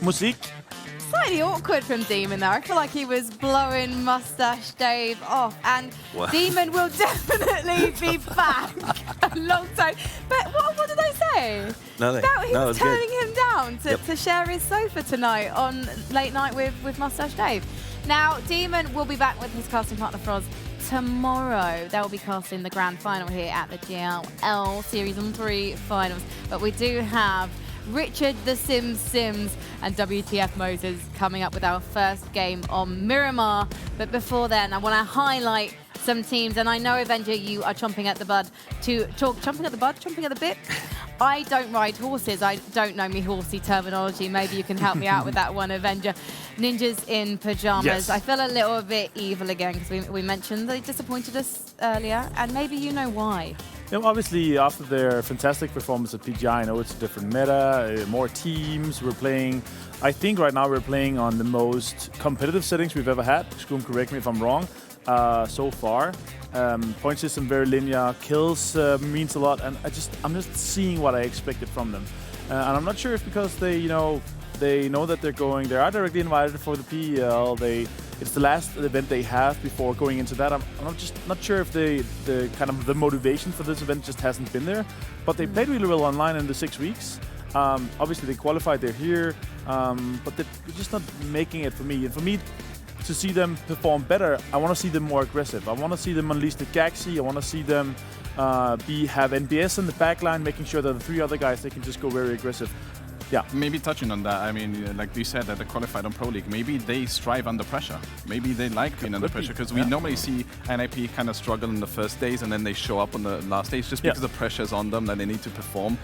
Musik. Slightly awkward from Demon there. I feel like he was blowing Mustache Dave off. And What? Demon will definitely be back alongside. But what did I say? Nothing. That he No, it was was good. turning him down to share his sofa tonight on Late Night with Mustache Dave. Now, Demon will be back with his casting partner Froz tomorrow. They will be casting the grand final here at the GLL Season 3 Finals. But we do have Richard the Sims and WTF Moses coming up with our first game on Miramar. But before then, I want to highlight some teams, and I know, Avenger, you are chomping at the bit. I don't ride horses. I don't know me horsey terminology. Maybe you can help me out with that one, Avenger. Ninjas in pajamas. Yes. I feel a little bit evil again because we mentioned they disappointed us earlier, and maybe you know why. You know, obviously, after their fantastic performance at PGI, I know it's a different meta, more teams. We're playing, I think right now we're playing on the most competitive settings we've ever had. Scroom, correct me if I'm wrong. So far, point system very linear, kills means a lot, and I'm just seeing what I expected from them. And I'm not sure if because they know that they are directly invited for the PEL. It's the last event they have before going into that. I'm just not sure if the motivation for this event just hasn't been there. But they played really well online in the 6 weeks. Obviously, they qualified. They're here, but they're just not making it for me. And for me, to see them perform better, I want to see them more aggressive. I want to see them unleash the Gaxi. I want to see them have NBS in the backline, making sure that the 3 other guys, they can just go very aggressive. Yeah. Maybe touching on that, I mean, like you said, that they qualified on Pro League, maybe they strive under pressure. Maybe they like being under pressure, because we normally see NIP kind of struggle in the first days and then they show up on the last stage just because the pressure's on them, that they need to perform.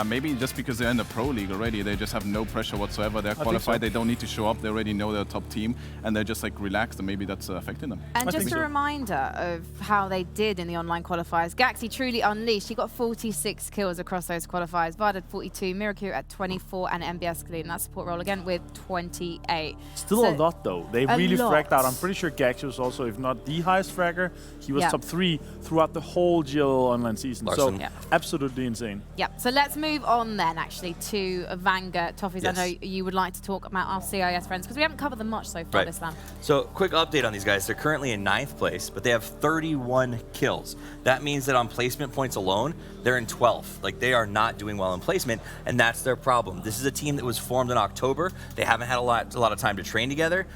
Maybe just because they're in the Pro League already, they just have no pressure whatsoever. They're qualified, they don't need to show up, they already know they're a top team, and they're just like relaxed, and maybe that's affecting them. And just a reminder of how they did in the online qualifiers. Gaxi truly unleashed. He got 46 kills across those qualifiers. Vard had 42, Miracle at 24, and MBS in that support role again with 28. Still a lot though. They really fragged out. I'm pretty sure Gaxi was also, if not the highest fragger, he was top 3 throughout the whole GLL online season. Larson. So absolutely insane. Yeah. So let's move on then actually to Vanga. Toffees, Yes. I know you would like to talk about our CIS friends because we haven't covered them much so far this round. So quick update on these guys. They're currently in 9th place, but they have 31 kills. That means that on placement points alone, they're in 12th. Like, they are not doing well in placement, and that's their problem. This is a team that was formed in October. They haven't had a lot of time to train together.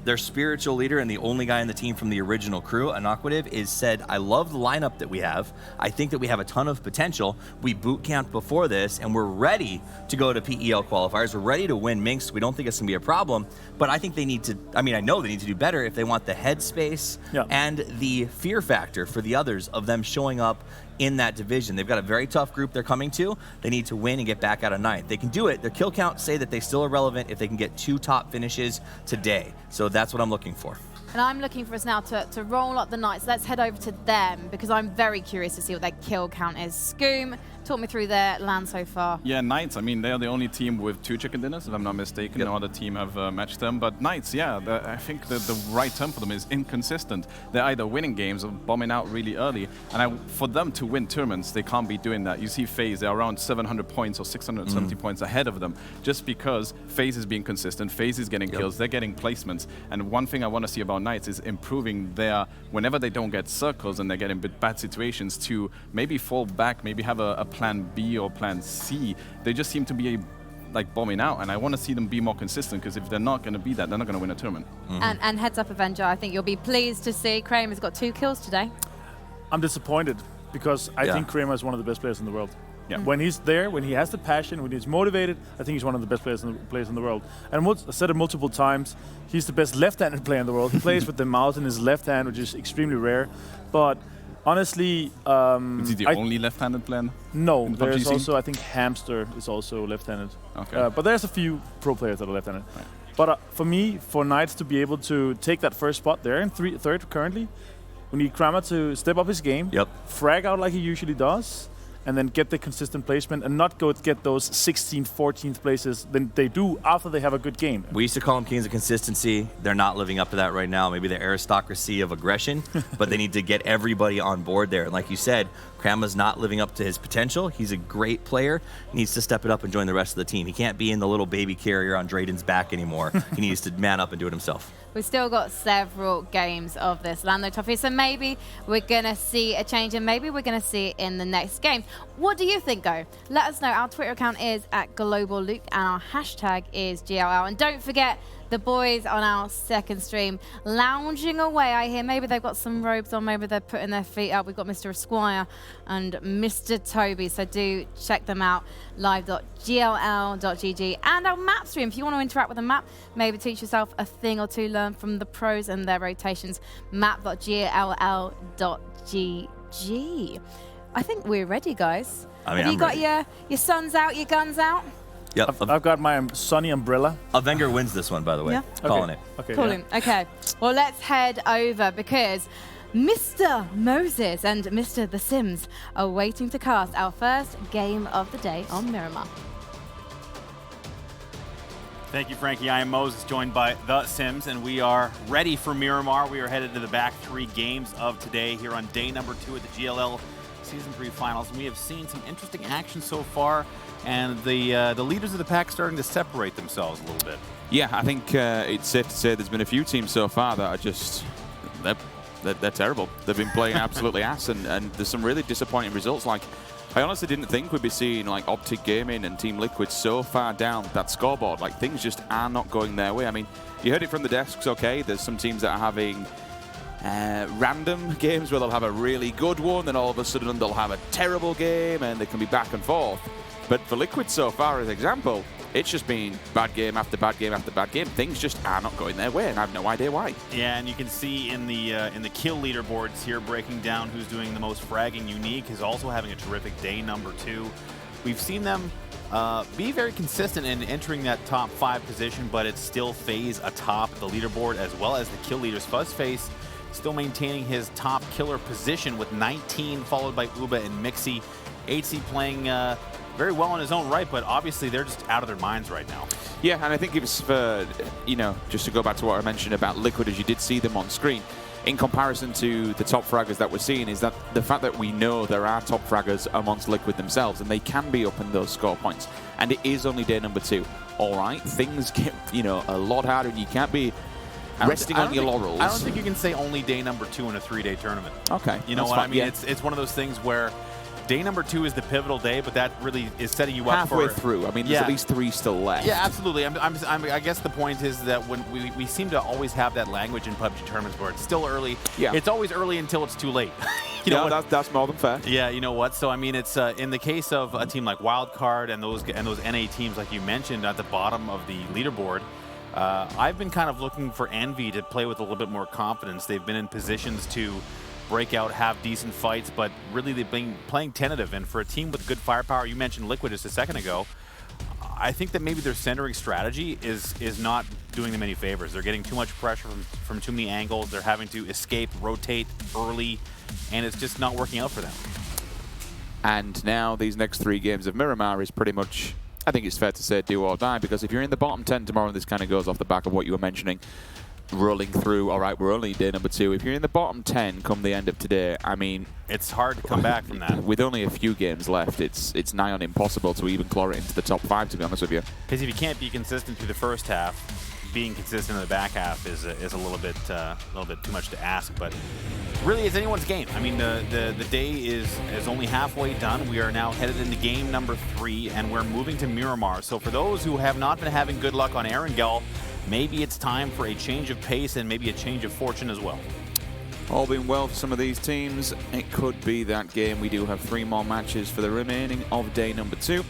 Their spiritual leader and the only guy in the team from the original crew, Inoquative, is said, I love the lineup that we have. I think that we have a ton of potential. We boot camped before this, and we're ready to go to PEL qualifiers. We're ready to win Minx. We don't think it's going to be a problem, but I think they need to, I know they need to do better if they want the headspace and the fear factor for the others of them showing up in that division. They've got a very tough group they're coming to. They need to win and get back out of 9th. They can do it. Their kill counts say that they still are relevant if they can get 2 top finishes today. So that's what I'm looking for. And I'm looking for us now to roll up the Knights. Let's head over to them because I'm very curious to see what their kill count is. Scoom, talk me through their land so far. Yeah, Knights, they're the only team with 2 chicken dinners, if I'm not mistaken. No other team have matched them. But Knights, I think the right term for them is inconsistent. They're either winning games or bombing out really early. And for them to win tournaments, they can't be doing that. You see FaZe, they're around 700 points or 670 points ahead of them, just because FaZe is being consistent, FaZe is getting kills, they're getting placements. And one thing I want to see about Knights is improving their, whenever they don't get circles and they get in bad situations, to maybe fall back, maybe have a plan B or plan C. They just seem to be like bombing out, and I want to see them be more consistent, because if they're not going to be that, they're not going to win a tournament. And heads up, Avenger, I think you'll be pleased to see Kramer's got 2 kills today. I'm disappointed because I think Kramer is one of the best players in the world. Yeah. When he's there, when he has the passion, when he's motivated, I think he's one of the best players in the world. And I said it multiple times, he's the best left-handed player in the world. He plays with the mouse in his left hand, which is extremely rare. But honestly, is he the only left-handed player? No, there's also, I think Hamster is also left-handed. Okay. But there's a few pro players that are left-handed. Right. But for me, for Knights to be able to take that first spot, they're in 3rd currently. We need Kramer to step up his game, frag out like he usually does, and then get the consistent placement and not go get those 16th, 14th places than they do after they have a good game. We used to call them kings of consistency. They're not living up to that right now. Maybe the aristocracy of aggression, but they need to get everybody on board there. And like you said, Krama's not living up to his potential. He's a great player. He needs to step it up and join the rest of the team. He can't be in the little baby carrier on Drayden's back anymore. He needs to man up and do it himself. We've still got several games of this Lando Toffee, so maybe we're going to see a change, and maybe we're going to see it in the next game. What do you think, though? Let us know. Our Twitter account is @GlobalLuke, and our hashtag is GLL. And don't forget, the boys on our second stream lounging away. I hear maybe they've got some robes on, maybe they're putting their feet up. We've got Mr. Esquire and Mr. Toby, so do check them out, live.gll.gg. And our map stream, if you want to interact with the map, maybe teach yourself a thing or two, learn from the pros and their rotations, map.gll.gg. I think we're ready, guys. Have you got your suns out, your guns out? Yep. I've got my sunny umbrella. Avenger wins this one, by the way. Yeah. Calling it. Okay. Calling. Yeah. Okay. Well, let's head over because Mr. Moses and Mr. The Sims are waiting to cast our first game of the day on Miramar. Thank you, Frankie. I am Moses, joined by The Sims, and we are ready for Miramar. We are headed to the back 3 games of today here on day number 2 at the GLL Season 3 Finals. And we have seen some interesting action so far, and the leaders of the pack starting to separate themselves a little bit. Yeah, I think it's safe to say there's been a few teams so far that are just, they're terrible. They've been playing absolutely ass, and there's some really disappointing results. Like, I honestly didn't think we'd be seeing like Optic Gaming and Team Liquid so far down that scoreboard. Like, things just are not going their way. I mean, you heard it from the desks, okay? There's some teams that are having random games where they'll have a really good one, then all of a sudden they'll have a terrible game, and they can be back and forth. But for Liquid so far, as example, it's just been bad game after bad game after bad game. Things just are not going their way, and I have no idea why. Yeah, and you can see in the kill leaderboards here, breaking down who's doing the most fragging. Unique is also having a terrific day number 2. We've seen them be very consistent in entering that top 5 position, but it's still FaZe atop the leaderboard as well as the kill leaders. Fuzzface still maintaining his top killer position with 19, followed by Uba and Mixie. HC playing very well in his own right, but obviously they're just out of their minds right now. Yeah, and I think it was for, you know, just to go back to what I mentioned about Liquid, as you did see them on screen, in comparison to the top fraggers that we're seeing, is that the fact that we know there are top fraggers amongst Liquid themselves, and they can be up in those score points. And it is only day number 2. All right, things get, you know, a lot harder, and you can't be resting on your laurels. I don't think you can say only day number 2 in a 3-day tournament. Okay. You know what I mean? Yeah. It's one of those things where day number 2 is the pivotal day, but that really is setting you up for halfway through. I mean, there's at least 3 still left. Yeah, absolutely. I guess the point is that when we seem to always have that language in PUBG tournaments where it's still early. Yeah. It's always early until it's too late. You know, that's more than fair. Yeah, you know what? So I mean, it's in the case of a team like Wildcard and those NA teams like you mentioned at the bottom of the leaderboard. I've been kind of looking for Envy to play with a little bit more confidence. They've been in positions to break out, have decent fights, but really they've been playing tentative. And for a team with good firepower, you mentioned Liquid just a second ago, I think that maybe their centering strategy is not doing them any favors. They're getting too much pressure from too many angles. They're having to escape, rotate early, and it's just not working out for them. And now these next 3 games of Miramar is pretty much, I think it's fair to say, do or die, because if you're in the bottom 10 tomorrow, and this kind of goes off the back of what you were mentioning, rolling through, all right, we're only day number 2. If you're in the bottom 10 come the end of today, I mean, it's hard to come back from that. With only a few games left, it's nigh on impossible to even claw it into the top 5, to be honest with you. Because if you can't be consistent through the first half, being consistent in the back half is a little bit too much to ask. But really, it's anyone's game. I mean, the day is only halfway done. We are now headed into game number 3, and we're moving to Miramar. So for those who have not been having good luck on Erangel, maybe it's time for a change of pace and maybe a change of fortune as well. All being well for some of these teams, it could be that game. We do have 3 more matches for the remaining of day number 2.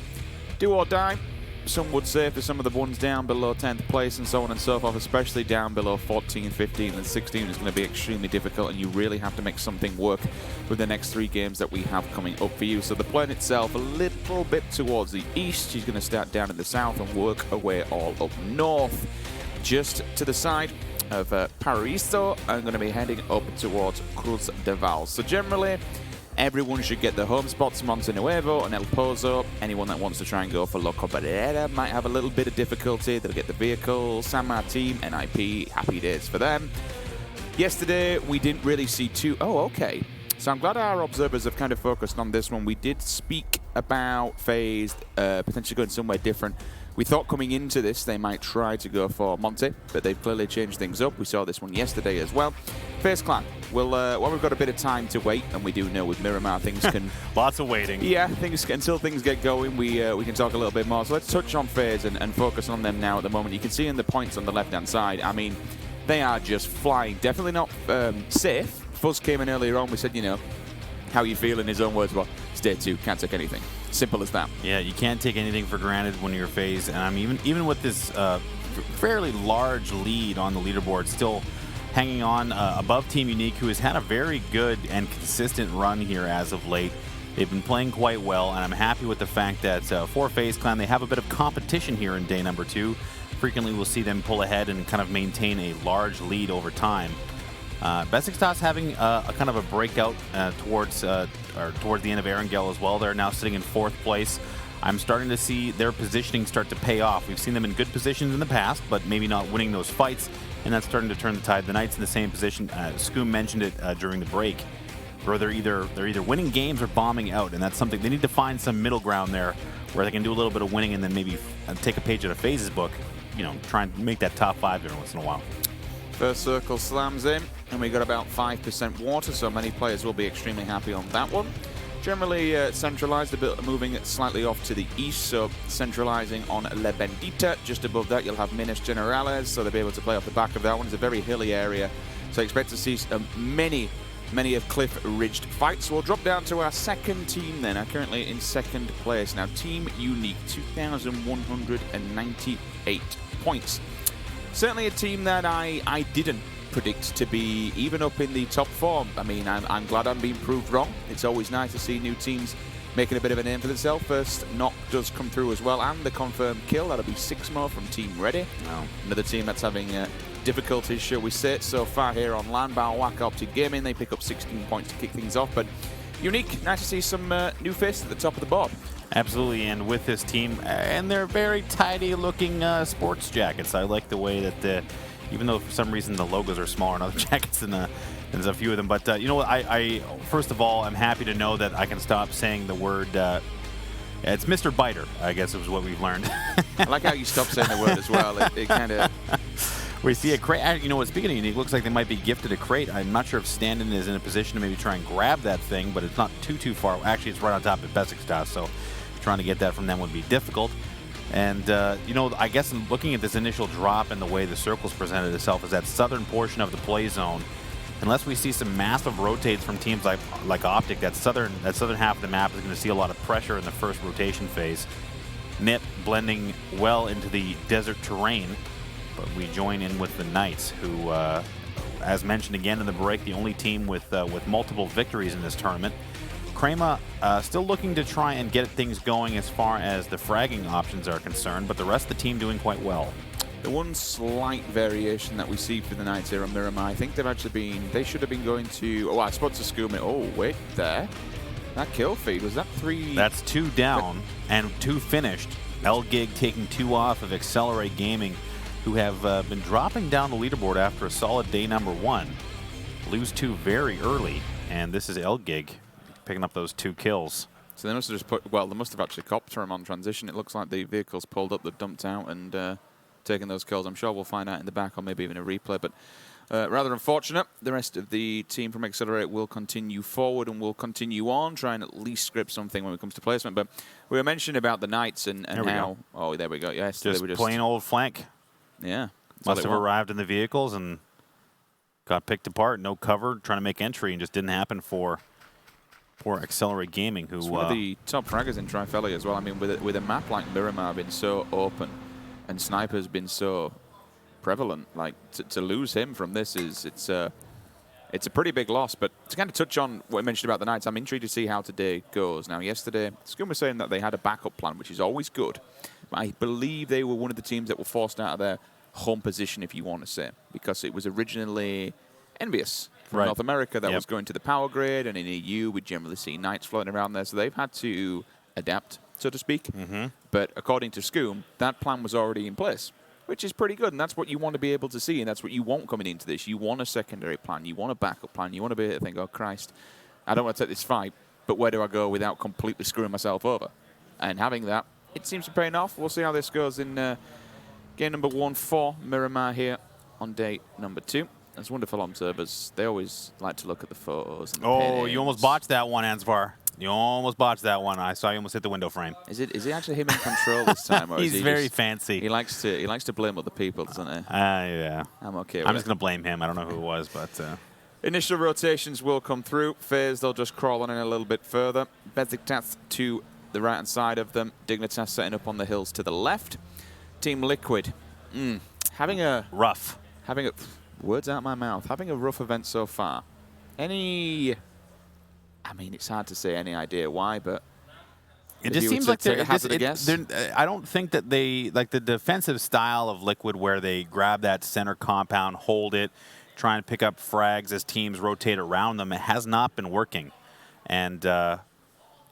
Do or die, some would say, for some of the ones down below 10th place and so on and so forth, especially down below 14, 15 and 16 is going to be extremely difficult, and you really have to make something work with the next 3 games that we have coming up for you. So the plan itself a little bit towards the east. She's going to start down in the south and work her way all up north. Just to the side of Paraiso, I'm going to be heading up towards Cruz de Val. So generally, everyone should get the home spots, Monte Nuevo and El Pozo. Anyone that wants to try and go for La Cabrera might have a little bit of difficulty. They'll get the vehicle. San Martin, NIP, happy days for them. Yesterday, we didn't really see too... Oh, okay. So I'm glad our observers have kind of focused on this one. We did speak about FaZe potentially going somewhere different. We thought coming into this they might try to go for Monte, but they've clearly changed things up. We saw this one yesterday as well. FaZe Clan. Well, we've got a bit of time to wait, and we do know with Miramar things can... Lots of waiting. Yeah, until things get going, we can talk a little bit more. So let's touch on FaZe and focus on them now at the moment. You can see in the points on the left-hand side, I mean, they are just flying. Definitely not safe. Fuzz came in earlier on. We said, you know, how you feel in his own words. Well, stay 2, can't take anything. Simple as that. Yeah, you can't take anything for granted when you're FaZe. And I'm even with this fairly large lead on the leaderboard, still hanging on above Team Unique, who has had a very good and consistent run here as of late. They've been playing quite well, and I'm happy with the fact that for FaZe Clan, they have a bit of competition here in day number 2. Frequently, we'll see them pull ahead and kind of maintain a large lead over time. Besiktas having a kind of a breakout towards the end of Erangel as well. They're now sitting in 4th place. I'm starting to see their positioning start to pay off. We've seen them in good positions in the past, but maybe not winning those fights, and that's starting to turn the tide. The Knights in the same position. Skoom mentioned it during the break, where they're either winning games or bombing out, and that's something they need to find some middle ground there, where they can do a little bit of winning and then maybe take a page out of FaZe's book. You know, try and make that top 5 every once in a while. First circle slams in, and we got about 5% water, so many players will be extremely happy on that one. Generally centralized, a bit moving slightly off to the east, so centralizing on La Bendita. Just above that, you'll have Minas Generales, so they'll be able to play off the back of that one. It's a very hilly area, so expect to see many of cliff-ridged fights. We'll drop down to our second team then, currently in 2nd place. Now, Team Unique, 2,198 points. Certainly a team that I didn't predict to be even up in the top 4. I mean, I'm glad I'm being proved wrong. It's always nice to see new teams making a bit of a name for themselves. First knock does come through as well, and the confirmed kill. That'll be 6 more from Team Ready. Wow. Another team that's having difficulties, shall we say, so far here on land. Balwak Optic Gaming, they pick up 16 points to kick things off, but Unique, nice to see some new faces at the top of the board. Absolutely, and with this team, and they're very tidy-looking sports jackets. I like the way that, even though for some reason the logos are smaller on other jackets than there's a few of them. But you know what? I first of all, I'm happy to know that I can stop saying the word. It's Mr. Biter, I guess is what we've learned. I like how you stopped saying the word as well. It kind of. We see a crate. You know what? Speaking of Unique, looks like they might be gifted a crate. I'm not sure if Standen is in a position to maybe try and grab that thing, but it's not too far. Actually, it's right on top of Besiktas, so trying to get that from them would be difficult. And, you know, I guess in looking at this initial drop and the way the circle's presented itself is that southern portion of the play zone. Unless we see some massive rotates from teams like Optic, that southern half of the map is going to see a lot of pressure in the first rotation phase. Nip blending well into the desert terrain, but we join in with the Knights, who, as mentioned again in the break, the only team with multiple victories in this tournament. Crema still looking to try and get things going as far as the fragging options are concerned, but the rest of the team doing quite well. The one slight variation that we see for the Knights here on Miramar, I think they should have been going to, I spot to Skoom. Oh, wait, there. That kill feed, was that 3? That's 2 down and 2 finished. L-Gig taking 2 off of Accelerate Gaming, who have been dropping down the leaderboard after a solid day number 1. Lose 2 very early, and this is L-Gig picking up those 2 kills. So they must have just they must have actually copped him on transition. It looks like the vehicles pulled up, they've dumped out and taken those kills. I'm sure we'll find out in the back or maybe even a replay, but rather unfortunate. The rest of the team from Accelerate will continue forward and will continue on, trying at least script something when it comes to placement. But we were mentioning about the Knights and how... Oh, there we go. Yes, just plain old flank. Yeah. Must have arrived in the vehicles and got picked apart. No cover, trying to make entry, and just didn't happen for Accelerate Gaming, who... It's one of the top fraggers in Trifeli as well. I mean, with a map like Miramar being so open and Sniper's been so prevalent, like, to lose him from this it's a pretty big loss. But to kind of touch on what I mentioned about the Knights, I'm intrigued to see how today goes. Now, yesterday, Skoom was saying that they had a backup plan, which is always good. But I believe they were one of the teams that were forced out of their home position, if you want to say, because it was originally Envious from North America that was going to the power grid, and in EU we generally see Knights floating around there, so they've had to adapt, so to speak. But according to Skoom, that plan was already in place, which is pretty good, and that's what you want to be able to see, and that's what you want coming into this. You want a secondary plan, you want a backup plan, you want to be able to think, oh Christ, I don't want to take this fight, but where do I go without completely screwing myself over? And having that, it seems to be paying off. We'll see how this goes in game number 1 for Miramar here on day number 2. As wonderful observers, they always like to look at the photos. And the Oh, you almost botched that one, Ansvar. You almost botched that one. I saw you almost hit the window frame. Is it actually him in control this time? Or He's is he very just, fancy. He likes to blame other people, doesn't he? Yeah. I'm okay with I'm it. just going to blame him. I don't know who it was, but... Initial rotations will come through. FaZe, they'll just crawl on in a little bit further. Besiktas to the right-hand side of them. Dignitas setting up on the hills to the left. Team Liquid, having a... Rough. Having a... Words out my mouth. Having a rough event so far. Any... I mean, it's hard to say any idea why, but... It just seems like they're... I don't think that they... Like, the defensive style of Liquid where they grab that center compound, hold it, try and pick up frags as teams rotate around them, it has not been working. And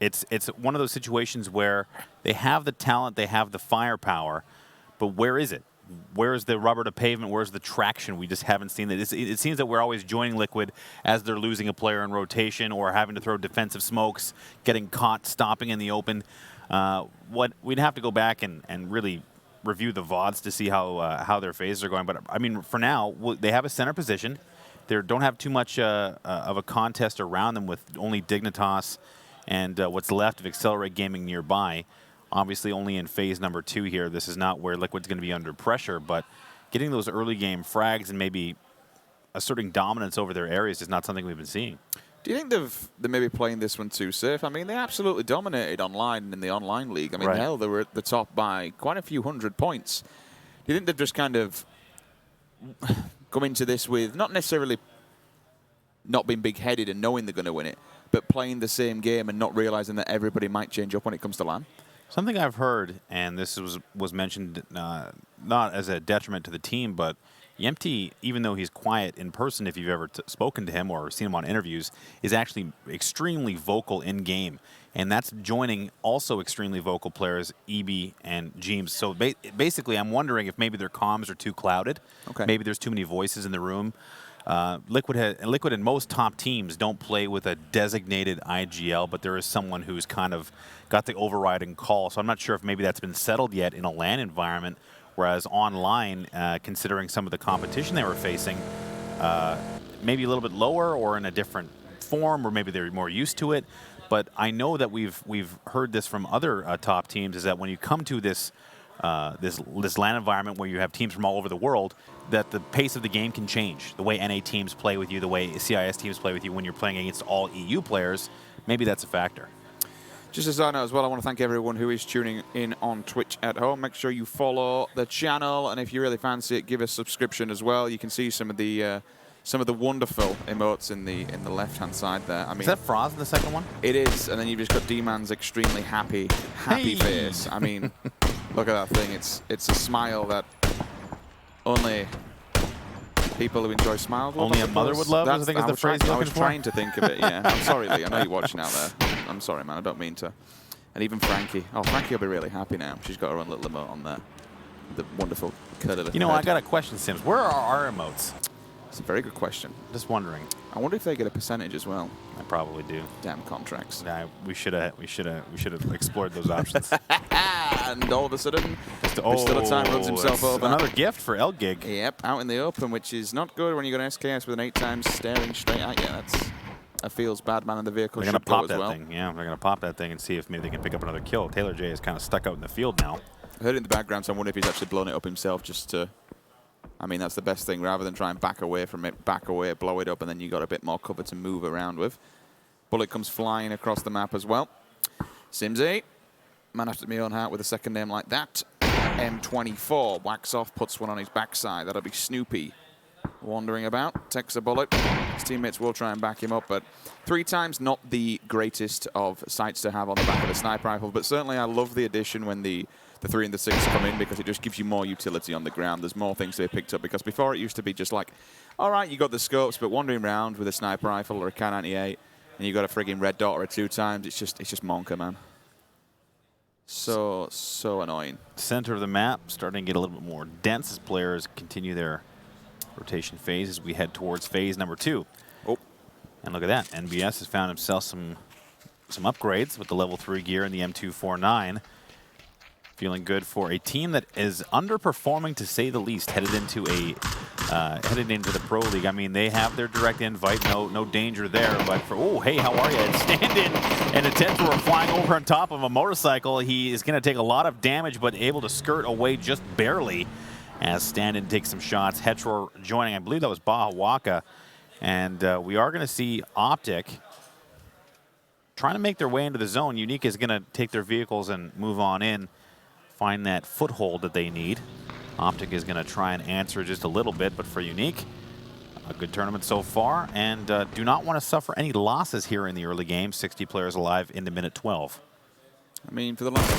it's one of those situations where they have the talent, they have the firepower, but where is it? Where's the rubber to pavement? Where's the traction? We just haven't seen that. It seems that we're always joining Liquid as they're losing a player in rotation or having to throw defensive smokes, getting caught, stopping in the open. What we'd have to go back and really review the VODs to see how their phases are going. But, I mean, for now, they have a center position. They don't have too much of a contest around them with only Dignitas and what's left of Accelerate Gaming nearby. Obviously, only in phase number 2 here. This is not where Liquid's going to be under pressure, but getting those early game frags and maybe asserting dominance over their areas is not something we've been seeing. Do you think they're maybe playing this one too safe? I mean, they absolutely dominated online in the online league. I mean, hell, they were at the top by quite a few hundred points. Do you think they've just kind of come into this with not necessarily not being big-headed and knowing they're going to win it, but playing the same game and not realizing that everybody might change up when it comes to LAN? Something I've heard, and this was mentioned not as a detriment to the team, but Yempty, even though he's quiet in person, if you've ever spoken to him or seen him on interviews, is actually extremely vocal in-game. And that's joining also extremely vocal players, EB and Jeems. So basically, I'm wondering if maybe their comms are too clouded. Okay. Maybe there's too many voices in the room. Liquid and most top teams don't play with a designated IGL, but there is someone who's kind of got the overriding call. So I'm not sure if maybe that's been settled yet in a LAN environment, whereas online, considering some of the competition they were facing, maybe a little bit lower or in a different form, or maybe they're more used to it. But I know that we've heard this from other top teams, is that when you come to this LAN environment where you have teams from all over the world, that the pace of the game can change. The way NA teams play with you, the way CIS teams play with you when you're playing against all EU players, maybe that's a factor. Just as I know as well, I want to thank everyone who is tuning in on Twitch at home. Make sure you follow the channel, and if you really fancy it, give a subscription as well. You can see some of the wonderful emotes in the left-hand side there. I mean, is that Froz in the second one? It is, and then you've just got D-Man's extremely happy face. I mean, look at that thing. It's a smile that only people who enjoy smiles will only a mother would love. I think is the phrase you're looking for. I was trying to think of it. Yeah, I'm sorry, Lee. I know you're watching out there. I'm sorry, man. I don't mean to. And even Frankie. Oh, Frankie will be really happy now. She's got her own little emote on there. The wonderful curly. You know, I got a question, Sims. Where are our emotes? It's a very good question. Just wondering. I wonder if they get a percentage as well. I probably do. Damn contracts. Nah, we should have explored those options. And all of a sudden, Mr. Time runs himself over. Another gift for L-Gig. Yep, out in the open, which is not good when you got an SKS with an 8 times staring straight at you. That feels bad, man, in the vehicle. They're going to pop that thing. Yeah, they're going to pop that thing and see if maybe they can pick up another kill. Taylor J is kind of stuck out in the field now. I heard it in the background, so I wonder if he's actually blown it up himself just to... I mean, that's the best thing. Rather than try and back away from it, blow it up, and then you got a bit more cover to move around with. Bullet comes flying across the map as well. Simsy, man after my own heart with a second name like that. M24, whacks off, puts one on his backside. That'll be Snoopy wandering about, takes a bullet. His teammates will try and back him up, but 3 times not the greatest of sights to have on the back of a sniper rifle, but certainly I love the addition when the 3 and the 6 come in, because it just gives you more utility on the ground. There's more things to be picked up, because before it used to be just like, all right, you got the scopes, but wandering around with a sniper rifle or a K98, and you got a frigging red dot or a 2 times, it's just monker, man. So annoying. Center of the map starting to get a little bit more dense as players continue their rotation phase as we head towards phase number 2. Oh, And look at that. NBS has found himself some upgrades with the level 3 gear and the M249. Feeling good for a team that is underperforming, to say the least, headed into the Pro League. I mean, they have their direct invite, no danger there. But for, oh, hey, how are you? And Stand-In and a Tetra flying over on top of a motorcycle. He is going to take a lot of damage, but able to skirt away just barely as Stand-In takes some shots. Hetror joining, I believe that was Baja Waka. And we are going to see Optic trying to make their way into the zone. Unique is going to take their vehicles and move on in, find that foothold that they need. Optic is going to try and answer just a little bit, but for Unique, a good tournament so far, and do not want to suffer any losses here in the early game. 60 players alive into minute 12. I mean, for the last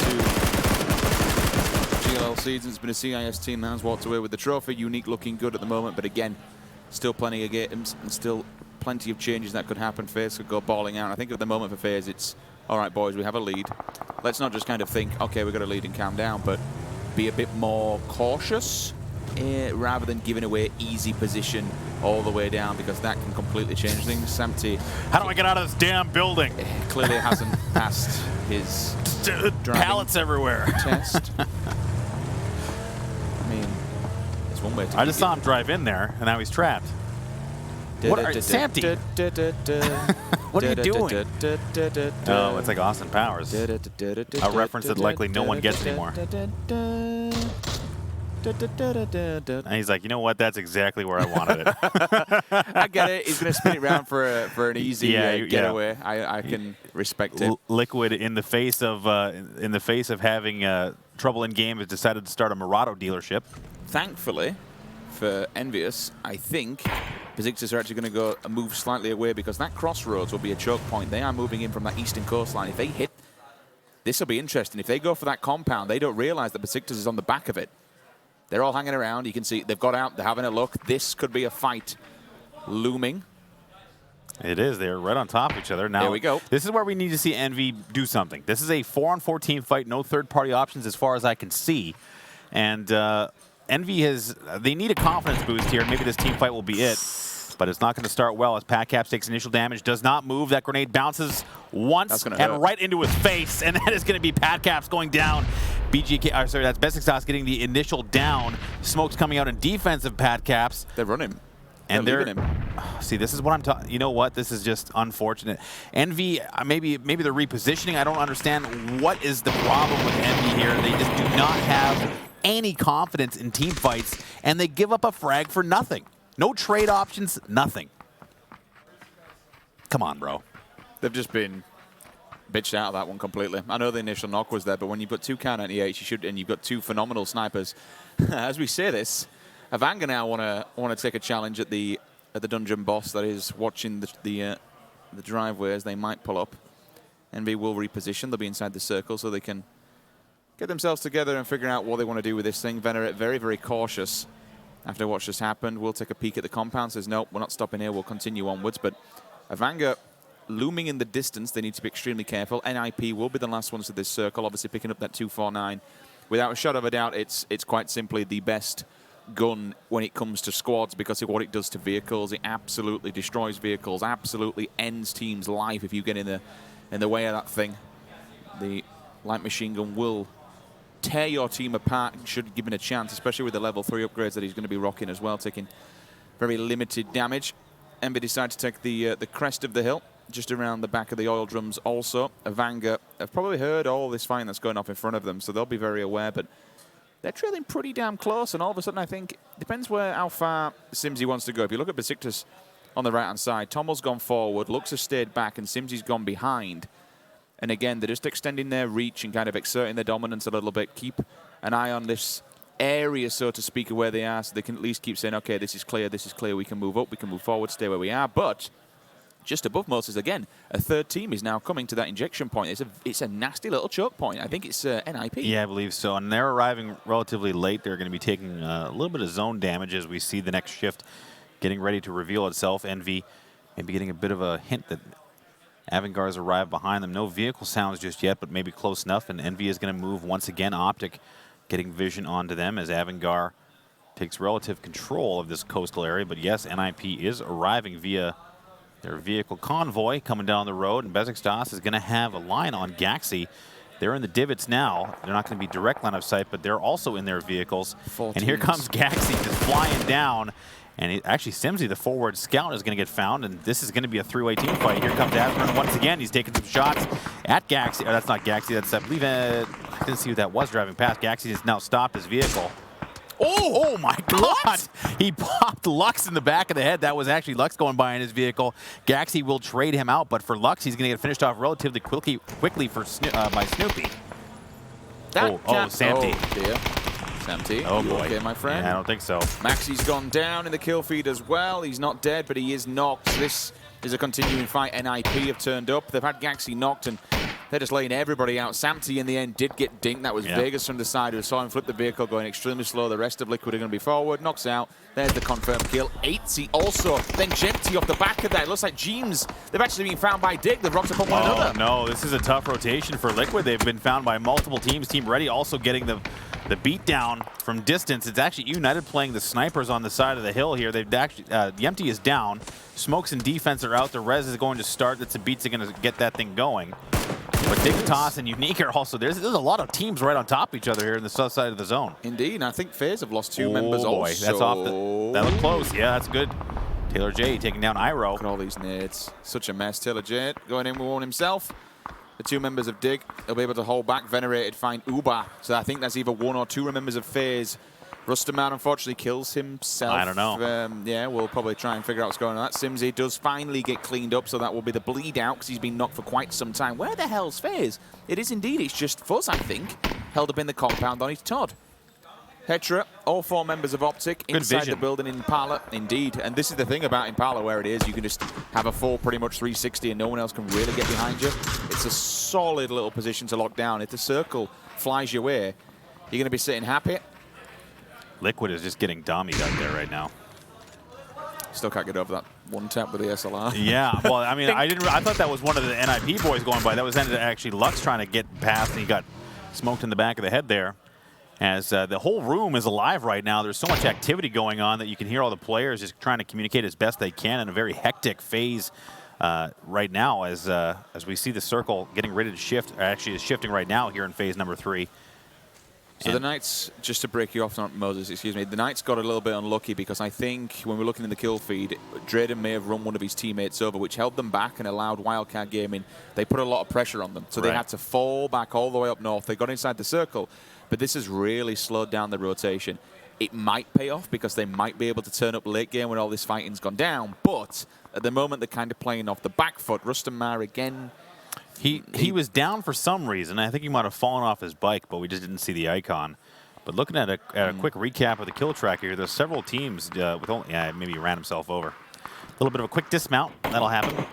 2 GLL seasons, it's been a CIS team that has walked away with the trophy. Unique looking good at the moment, but again, still plenty of games and still plenty of changes that could happen. FaZe could go balling out. I think at the moment for FaZe, it's, all right, boys, we have a lead. Let's not just kind of think, okay, we've got a lead and calm down, but be a bit more cautious rather than giving away easy position all the way down, because that can completely change things. Samty, how do I get out of this damn building? Clearly hasn't passed his pallets everywhere test. I mean, there's one way to. I just saw him drive in there, and now he's trapped. What are Samty? What are you doing? Oh, it's like Austin Powers. A reference that likely no one gets anymore. And he's like, you know what? That's exactly where I wanted it. I get it. He's going to spin it around for an easy getaway. I can respect it. Liquid, in the face of having trouble in game, has decided to start a Murado dealership. Thankfully for Envious, I think Besiktas are actually going to go move slightly away, because that crossroads will be a choke point. They are moving in from that eastern coastline. If they hit, this will be interesting. If they go for that compound, they don't realize that Besiktas is on the back of it. They're all hanging around. You can see they've got out. They're having a look. This could be a fight looming. It is. They're right on top of each other. Now, there we go. This is where we need to see Envy do something. This is a 4-on-4 team fight. No third-party options as far as I can see. And Envy they need a confidence boost here. Maybe this team fight will be it. But it's not going to start well as Patcaps takes initial damage, does not move. That grenade bounces once and right into his face, and that is going to be Patcaps going down. That's Besiktas getting the initial down. Smoke's coming out in defense of Patcaps. They're running. And they're leaving him. See, this is what I'm talking. You know what? This is just unfortunate. Envy, maybe they're repositioning. I don't understand what is the problem with Envy here. They just do not have any confidence in team fights, and they give up a frag for nothing. No trade options, nothing. Come on, bro. They've just been bitched out of that one completely. I know the initial knock was there, but when you've got 2 Kar-98s, and you've got 2 phenomenal snipers, as we say this, Avanga now want to take a challenge at the dungeon boss that is watching the driveway as they might pull up. Envy will reposition. They'll be inside the circle so they can get themselves together and figure out what they want to do with this thing. Venerate very, very cautious. After what's just happened, we'll take a peek at the compound. Says, nope, we're not stopping here. We'll continue onwards. But Avanga looming in the distance. They need to be extremely careful. NIP will be the last ones to this circle, obviously picking up that 249. Without a shadow of a doubt, it's quite simply the best gun when it comes to squads, because of what it does to vehicles. It absolutely destroys vehicles, absolutely ends teams' life if you get in the way of that thing. The light machine gun will tear your team apart, should given a chance, especially with the level 3 upgrades that he's going to be rocking as well, taking very limited damage. Envy decide to take the crest of the hill, just around the back of the oil drums also. Avanga have probably heard all this fighting that's going off in front of them, so they'll be very aware, but they're trailing pretty damn close, and all of a sudden I think, depends how far Simsy wants to go. If you look at Besiktas on the right-hand side, Tommel's gone forward, Lux has stayed back, and Simsy's gone behind. And again, they're just extending their reach and kind of exerting their dominance a little bit. Keep an eye on this area, so to speak, of where they are, so they can at least keep saying, okay, this is clear, we can move up, we can move forward, stay where we are. But just above Moses, again, a third team is now coming to that injection point. It's a nasty little choke point. I think it's NIP. Yeah, I believe so. And they're arriving relatively late. They're going to be taking a little bit of zone damage as we see the next shift getting ready to reveal itself. Envy maybe getting a bit of a hint that Avangar's arrived behind them. No vehicle sounds just yet, but maybe close enough. And Envy is going to move once again. Optic getting vision onto them as Avangar takes relative control of this coastal area. But yes, NIP is arriving via Their vehicle convoy coming down the road, and Besiktas is going to have a line on Gaxi. They're in the divots now. They're not going to be direct line of sight, but they're also in their vehicles. 14. And here comes Gaxi just flying down. And actually, Simsy, the forward scout, is going to get found, and this is going to be a three-way team fight. Here comes Asburn once again. He's taking some shots at Gaxi. Oh, that's not Gaxi. That's, I believe, I didn't see who that was driving past. Gaxi has now stopped his vehicle. Oh my God! What? He popped Lux in the back of the head. That was actually Lux going by in his vehicle. Gaxi will trade him out, but for Lux, he's going to get finished off relatively quickly for by Snoopy. Samty. Oh dear. Samty, oh you boy. okay, my friend? Yeah, I don't think so. Maxi's gone down in the kill feed as well. He's not dead, but he is knocked. This is a continuing fight. NIP have turned up. They've had Gaxi knocked, and they're just laying everybody out. Samty in the end did get dinked. That was Vegas from the side who saw him flip the vehicle going extremely slow. The rest of Liquid are going to be forward. Knocks out. There's the confirmed kill. 80 also. Then Genty off the back of that. It looks like Jeems. They've actually been found by Dig. They've rocked up on one another. No, this is a tough rotation for Liquid. They've been found by multiple teams. Team Ready also getting the beat down from distance. It's actually United playing the snipers on the side of the hill here. They've actually, the empty is down. Smokes and defense are out. The res is going to start. That's the beats are going to get that thing going. But Dignitas and Unique are also, there's a lot of teams right on top of each other here in the south side of the zone. Indeed, and I think FaZe have lost two members boy. also. That's off that looked close. Yeah, that's good. Taylor J taking down Iroh. Look at all these nades. Such a mess. Taylor J going in with one himself. The two members of Dig, they'll be able to hold back. Venerated find Uba. So I think that's either one or two members of FaZe. Rusterman unfortunately kills himself. I don't know. Yeah, we'll probably try and figure out what's going on. That Simsy does finally get cleaned up, so that will be the bleed out because he's been knocked for quite some time. Where the hell's FaZe? It is indeed. It's just Fuzz, I think, held up in the compound on his Todd. Hetra, all four members of Optic inside the building in Impala, indeed. And this is the thing about Impala where it is, you can just have a full pretty much 360 and no one else can really get behind you. It's a solid little position to lock down. If the circle flies your way, you're going to be sitting happy. Liquid is just getting dummied out there right now. Still can't get over that one tap with the SLR. Yeah, well, I mean, I thought that was one of the NIP boys going by. That was actually Lux trying to get past, and he got smoked in the back of the head there. As the whole room is alive right now. There's so much activity going on that you can hear all the players just trying to communicate as best they can in a very hectic phase right now as we see the circle getting ready to shift, or actually is shifting right now here in phase number 3. So the Knights, just to break you off, not Moses, excuse me, the Knights got a little bit unlucky because I think when we're looking in the kill feed, Drayden may have run one of his teammates over, which held them back and allowed Wildcard Gaming. They put a lot of pressure on them. So they had to fall back all the way up north. They got inside the circle, but this has really slowed down the rotation. It might pay off because they might be able to turn up late game when all this fighting's gone down, but at the moment they're kind of playing off the back foot. Rustamar again. He was down for some reason. I think he might have fallen off his bike, but we just didn't see the icon. But looking at a quick recap of the kill tracker here, there's several teams with only, maybe he ran himself over. A little bit of a quick dismount. That'll happen.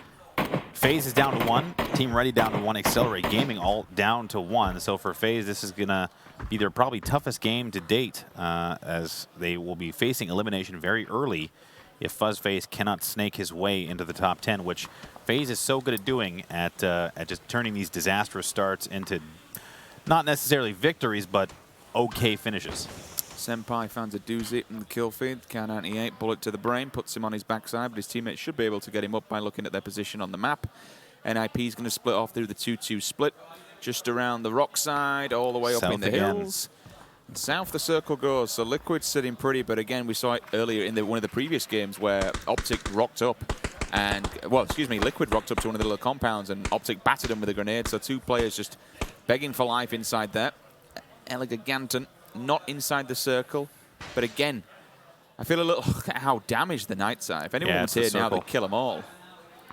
FaZe is down to 1. Team Ready down to 1. Accelerate Gaming all down to 1. So for FaZe, this is going to be their probably toughest game to date as they will be facing elimination very early if Fuzzface cannot snake his way into the top 10, which FaZe is so good at doing at just turning these disastrous starts into not necessarily victories, but okay finishes. Senpai finds a doozy in the kill feed. K98, bullet to the brain, puts him on his backside, but his teammates should be able to get him up by looking at their position on the map. NIP is going to split off through the 2-2 split, just around the rock side, all the way up in the hills. South the circle goes, so Liquid's sitting pretty, but again, we saw it earlier in one of the previous games where Optic rocked up and, well, excuse me, Liquid rocked up to one of the little compounds and Optic battered him with a grenade, so two players just begging for life inside there. Eleganton not inside the circle, but again, I feel a little, look at how damaged the Knights are. If anyone was here now, they'd kill them all.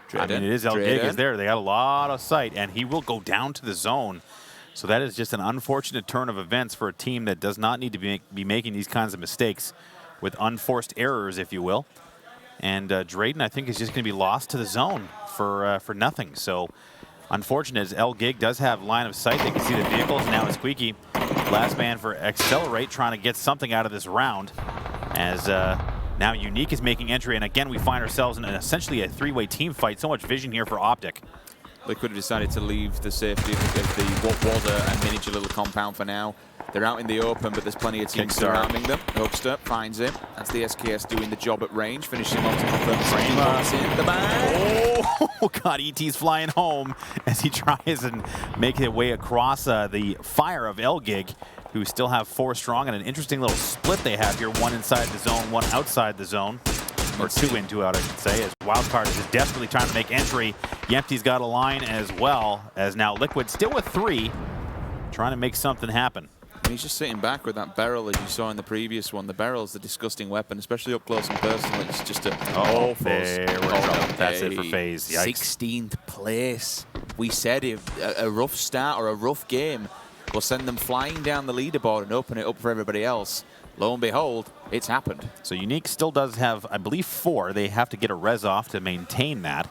Drayden, I mean, it is LGig is there. They got a lot of sight, and he will go down to the zone. So that is just an unfortunate turn of events for a team that does not need to be making these kinds of mistakes with unforced errors, if you will. And Drayden, I think, is just going to be lost to the zone for nothing. So unfortunate, as LGig does have line of sight. They can see the vehicles. Now it's Squeaky, last man for Accelerate, trying to get something out of this round. As now Unique is making entry. And again, we find ourselves in essentially a 3-way team fight. So much vision here for Optic. Liquid have decided to leave the safety of what was a miniature little compound for now. They're out in the open, but there's plenty of teams surrounding them. Hookster finds him. That's the SKS doing the job at range, finishing him off to confirm the in the bag. Oh, God, ET's flying home as he tries and make his way across the fire of Elgig, who still have 4 strong, and an interesting little split they have here. 1 inside the zone, 1 outside the zone. Or 2 in, 2 out, I should say, as Wildcard is desperately trying to make entry. Yempty's got a line as well, as now Liquid still with 3, trying to make something happen. He's just sitting back with that barrel, as you saw in the previous one. The barrel's a disgusting weapon, especially up close and personal. It's just a... Oh, there we're in trouble. That's it for FaZe. Yikes. 16th place. We said if a rough start or a rough game will send them flying down the leaderboard and open it up for everybody else. Lo and behold, it's happened. So Unique still does have, I believe, 4. They have to get a res off to maintain that.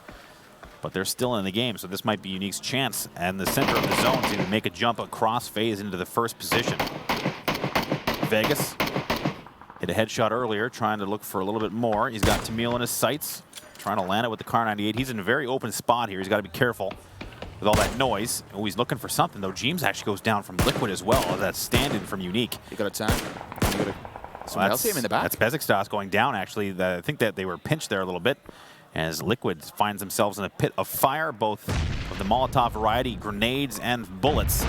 But they're still in the game, so this might be Unique's chance and the center of the zone to make a jump across FaZe into the first position. Vegas hit a headshot earlier, trying to look for a little bit more. He's got Tamil in his sights, trying to land it with the Kar 98. He's in a very open spot here. He's got to be careful with all that noise. Oh, he's looking for something, though. James actually goes down from Liquid as well. That's stand-in from Unique. You got a time. Someone else hit him in the back. That's Besiktas going down, actually. I think that they were pinched there a little bit, as Liquid finds themselves in a pit of fire, both of the Molotov variety, grenades and bullets.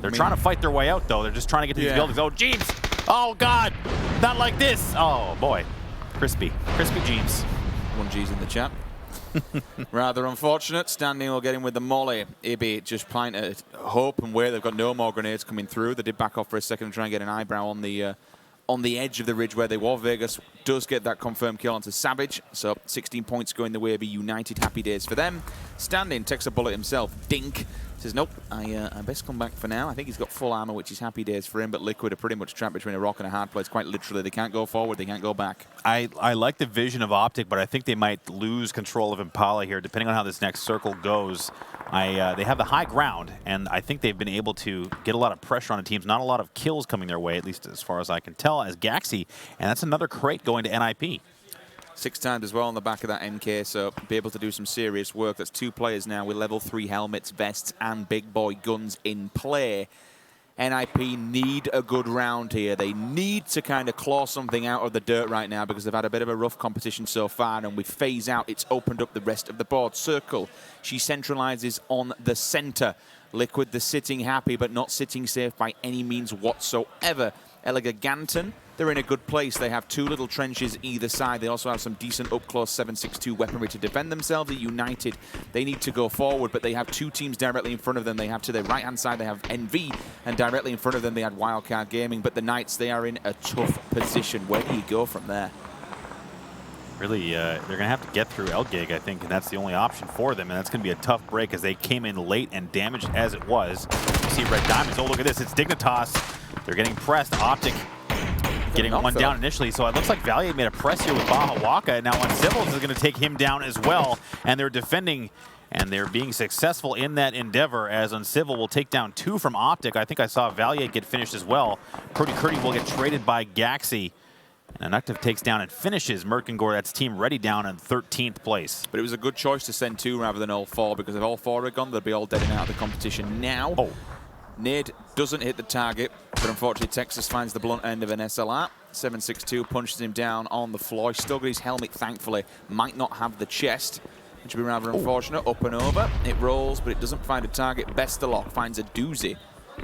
They're trying to fight their way out, though. They're just trying to get to these buildings. Oh, Jeems! Oh, God! Not like this! Oh, boy. Crispy. Crispy Jeems. 1G's in the chat. Rather unfortunate. Standing will get in with the molly. Ibi just trying to hope and wait. They've got no more grenades coming through. They did back off for a second and try and get an eyebrow on the edge of the ridge where they were. Vegas does get that confirmed kill onto Savage. So 16 points going the way of a United. Happy days for them. Standing takes a bullet himself. Dink. Says, nope, I best come back for now. I think he's got full armor, which is happy days for him, but Liquid are pretty much trapped between a rock and a hard place. Quite literally, they can't go forward, they can't go back. I like the vision of Optic, but I think they might lose control of Impala here, depending on how this next circle goes. They have the high ground, and I think they've been able to get a lot of pressure on the teams. Not a lot of kills coming their way, at least as far as I can tell, as Gaxi, and that's another crate going to NIP. 6 times as well on the back of that MK, so be able to do some serious work. That's 2 players now with level 3 helmets, vests, and big boy guns in play. NIP need a good round here. They need to kind of claw something out of the dirt right now because they've had a bit of a rough competition so far, and with FaZe out, it's opened up the rest of the board. Circle, she centralizes on the center. Liquid, they're sitting happy, but not sitting safe by any means whatsoever. Eleganton, they're in a good place. They have 2 little trenches either side. They also have some decent up-close 7.62 weaponry to defend themselves. At United, they need to go forward, but they have 2 teams directly in front of them. They have to their right-hand side, they have NV, and directly in front of them, they had Wildcard Gaming. But the Knights, they are in a tough position. Where do you go from there? Really, they're going to have to get through Elgig, I think, and that's the only option for them, and that's going to be a tough break as they came in late and damaged as it was. You see Red Diamonds. Oh, look at this. It's Dignitas. They're getting pressed. Optic getting one down initially, so it looks like Valiant made a press here with Baja Waka. Now Uncivils is going to take him down as well, and they're defending, and they're being successful in that endeavor as Uncivil will take down 2 from Optic. I think I saw Valiant get finished as well. Purdy Curdy will get traded by Gaxi. And Inactive takes down and finishes Merkengor. That's Team Ready down in 13th place. But it was a good choice to send 2 rather than all 4, because if all 4 are gone, they'll be all dead and out of the competition now. Oh. Nid doesn't hit the target, but unfortunately Texas finds the blunt end of an SLR. 7.62 punches him down on the floor. He's still got his helmet, thankfully. Might not have the chest, which would be rather unfortunate. Up and over. It rolls, but it doesn't find a target. Bestalok finds a doozy.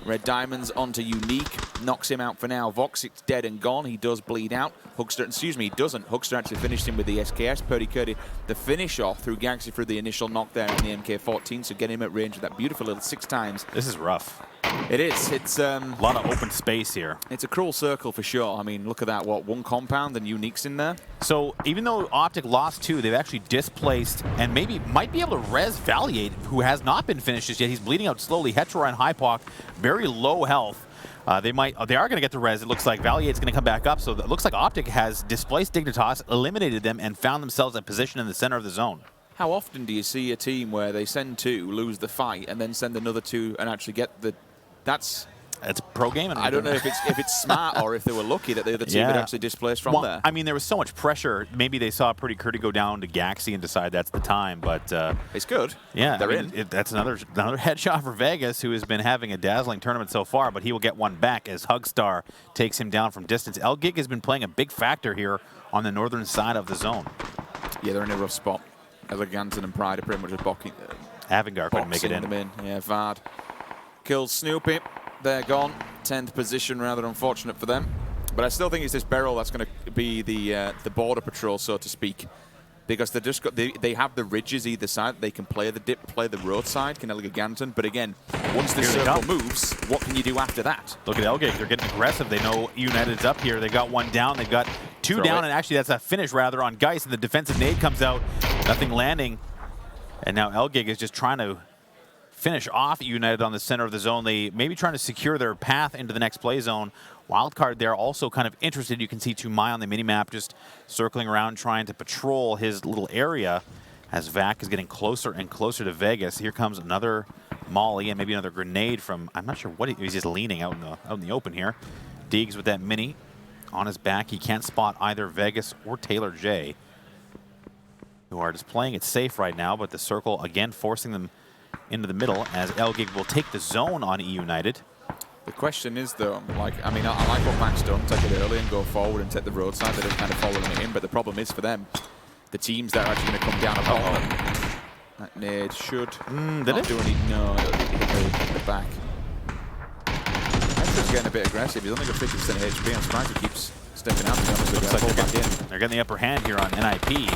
Red Diamonds onto Unique, knocks him out for now. Voxic's dead and gone. He does bleed out. Hookster, excuse me, he doesn't. Hookster actually finished him with the SKS. Purdy Curdy, the finish off through Gaxi through the initial knock there in the MK14, so get him at range with that beautiful little 6 times. This is rough. It is. It's a lot of open space here. It's a cruel circle for sure. I mean, look at that. What, 1 compound and Unique's in there? So even though Optic lost 2, they've actually displaced and maybe might be able to res Valiate, who has not been finished just yet. He's bleeding out slowly. Hetero and Hypoc, very low health. They are going to get the res. It looks like Valiate's going to come back up. So it looks like Optic has displaced Dignitas, eliminated them, and found themselves in position in the center of the zone. How often do you see a team where they send 2, lose the fight, and then send another 2 and actually get the... That's it's a pro game. And I don't know if it's smart or if they were lucky that the other team had actually displaced from there. I mean, there was so much pressure. Maybe they saw Pretty Curdy go down to Gaxi and decide that's the time. But it's good. Yeah, they're in. That's another headshot for Vegas, who has been having a dazzling tournament so far. But he will get one back as Hugstar takes him down from distance. Elgig has been playing a big factor here on the northern side of the zone. Yeah, they're in a rough spot. Eleganton and Pride are pretty much just boxing. Avangar couldn't make it in. Them in. Yeah, Vard kills Snoopy. They're gone. 10th position, rather unfortunate for them. But I still think it's this Beryl that's going to be the border patrol, so to speak, because they just they have the ridges either side. They can play the dip, play the roadside, can Eleganton. But again, once the circle moves, what can you do after that? Look at Elgig. They're getting aggressive. They know United's up here. They got one down. They've got two down, and actually that's a finish rather on Geist. And the defensive nade comes out, nothing landing. And now Elgig is just trying to finish off United on the center of the zone. They may be trying to secure their path into the next play zone. Wildcard there also kind of interested. You can see Tumai on the minimap just circling around trying to patrol his little area as Vac is getting closer and closer to Vegas. Here comes another Molly and maybe another grenade from, I'm not sure what he's just leaning out in the open here. Deegs with that mini on his back. He can't spot either Vegas or Taylor J, who are just playing it safe right now, but the circle again forcing them into the middle as Elgig will take the zone on E-United. The question is, though, like, I mean, I like what Mac's done, take it early and go forward and take the roadside. They're kind of following it in, but the problem is for them, the teams that are actually going to come down upon them. That nade should not do any, no, it'll hit the back. Hector's getting a bit aggressive. He's only got 50% HP. I'm surprised he keeps stepping out. Looks like they're getting the upper hand here on NIP,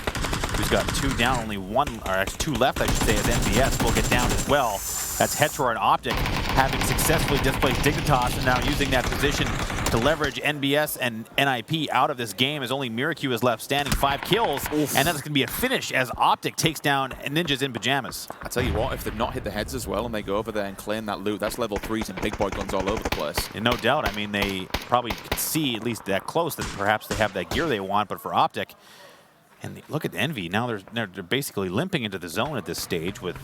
who's got two down, only one, or actually two left, I should say, as NBS will get down as well. That's Hetra and Optic having successfully displaced Dignitas and now using that position to leverage NBS and NIP out of this game as only Miracu is left standing, 5 kills. Oof. And that's going to be a finish as Optic takes down Ninjas in Pajamas. I tell you what, if they've not hit the heads as well and they go over there and claim that loot, that's level 3s and big boy guns all over the place. And no doubt, I mean, they probably can see at least that close that perhaps they have that gear they want, but for Optic, and look at Envy, now they're basically limping into the zone at this stage with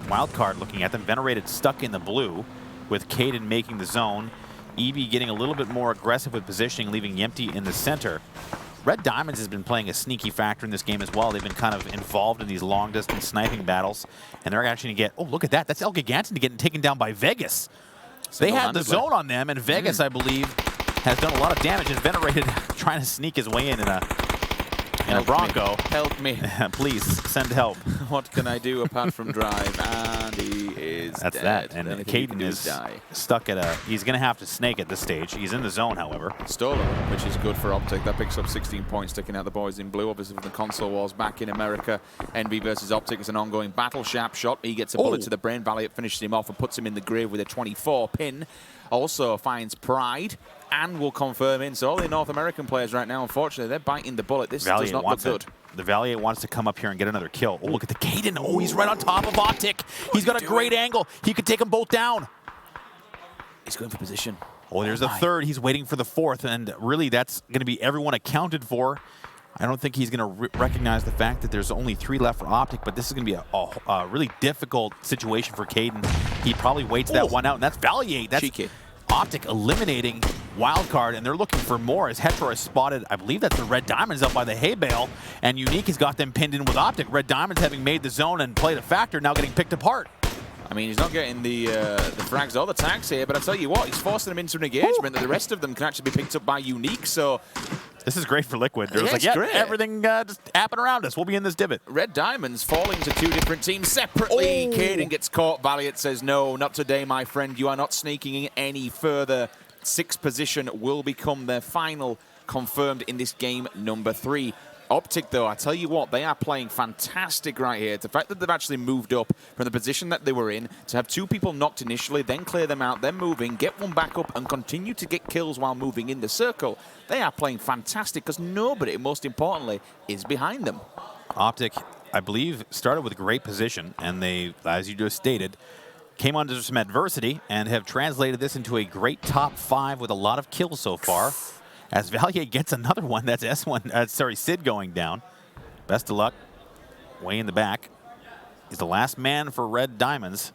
Wildcard looking at them. Venerated stuck in the blue with Caden making the zone. Evie getting a little bit more aggressive with positioning, leaving Yempty in the center. Red Diamonds has been playing a sneaky factor in this game as well. They've been kind of involved in these long-distance sniping battles, and they're actually going to get, oh, look at that. That's Elgiganton getting taken down by Vegas. They had the zone on them, and Vegas, I believe, has done a lot of damage, and Venerated trying to sneak his way in a Bronco. Help me. Please, send help. What can I do apart from drive? And he is That's dead. that. And Caden is stuck at he's going to have to snake at this stage. He's in the zone, however. Stolen, which is good for Optic. That picks up 16 points, taking out the boys in blue. Obviously, from the console wars back in America, NB versus Optic is an ongoing battle. Sharp shot. He gets a bullet to the brain. Valiant finishes him off and puts him in the grave with a 24 pin. Also finds Pride and will confirm in. So all the North American players right now, unfortunately, they're biting the bullet. This does not look good. The Valiant wants to come up here and get another kill. Oh, look at the Caden. Oh, he's right on top of Optic. He's got a great angle. He could take them both down. He's going for position. Oh, there's a third. He's waiting for the fourth. And really, that's going to be everyone accounted for. I don't think he's going to recognize the fact that there's only 3 left for Optic, but this is going to be a really difficult situation for Caden. He probably waits that one out, and that's Valiate. That's cheeky. Optic eliminating Wildcard, and they're looking for more as Hetra is spotted. I believe that's the Red Diamonds up by the hay bale, and Unique has got them pinned in with Optic. Red Diamonds having made the zone and played a factor, now getting picked apart. I mean, he's not getting the frags or the tags here, but I tell you what, he's forcing them into an engagement that the rest of them can actually be picked up by Unique, so... This is great for Liquid. They're like, yeah, everything just happened around us. We'll be in this divot. Red Diamonds falling to 2 different teams separately. Caden gets caught. Valiant says, no, not today, my friend. You are not sneaking any further. 6th position will become their final, confirmed in this game number 3. Optic, though, I tell you what, they are playing fantastic right here. The fact that they've actually moved up from the position that they were in, to have 2 people knocked initially, then clear them out, then moving, get one back up, and continue to get kills while moving in the circle. They are playing fantastic because nobody, most importantly, is behind them. Optic, I believe, started with a great position, and they, as you just stated, came under some adversity and have translated this into a great top 5 with a lot of kills so far. As Valiant gets another one, that's Sid going down. Best of luck. Way in the back. He's the last man for Red Diamonds.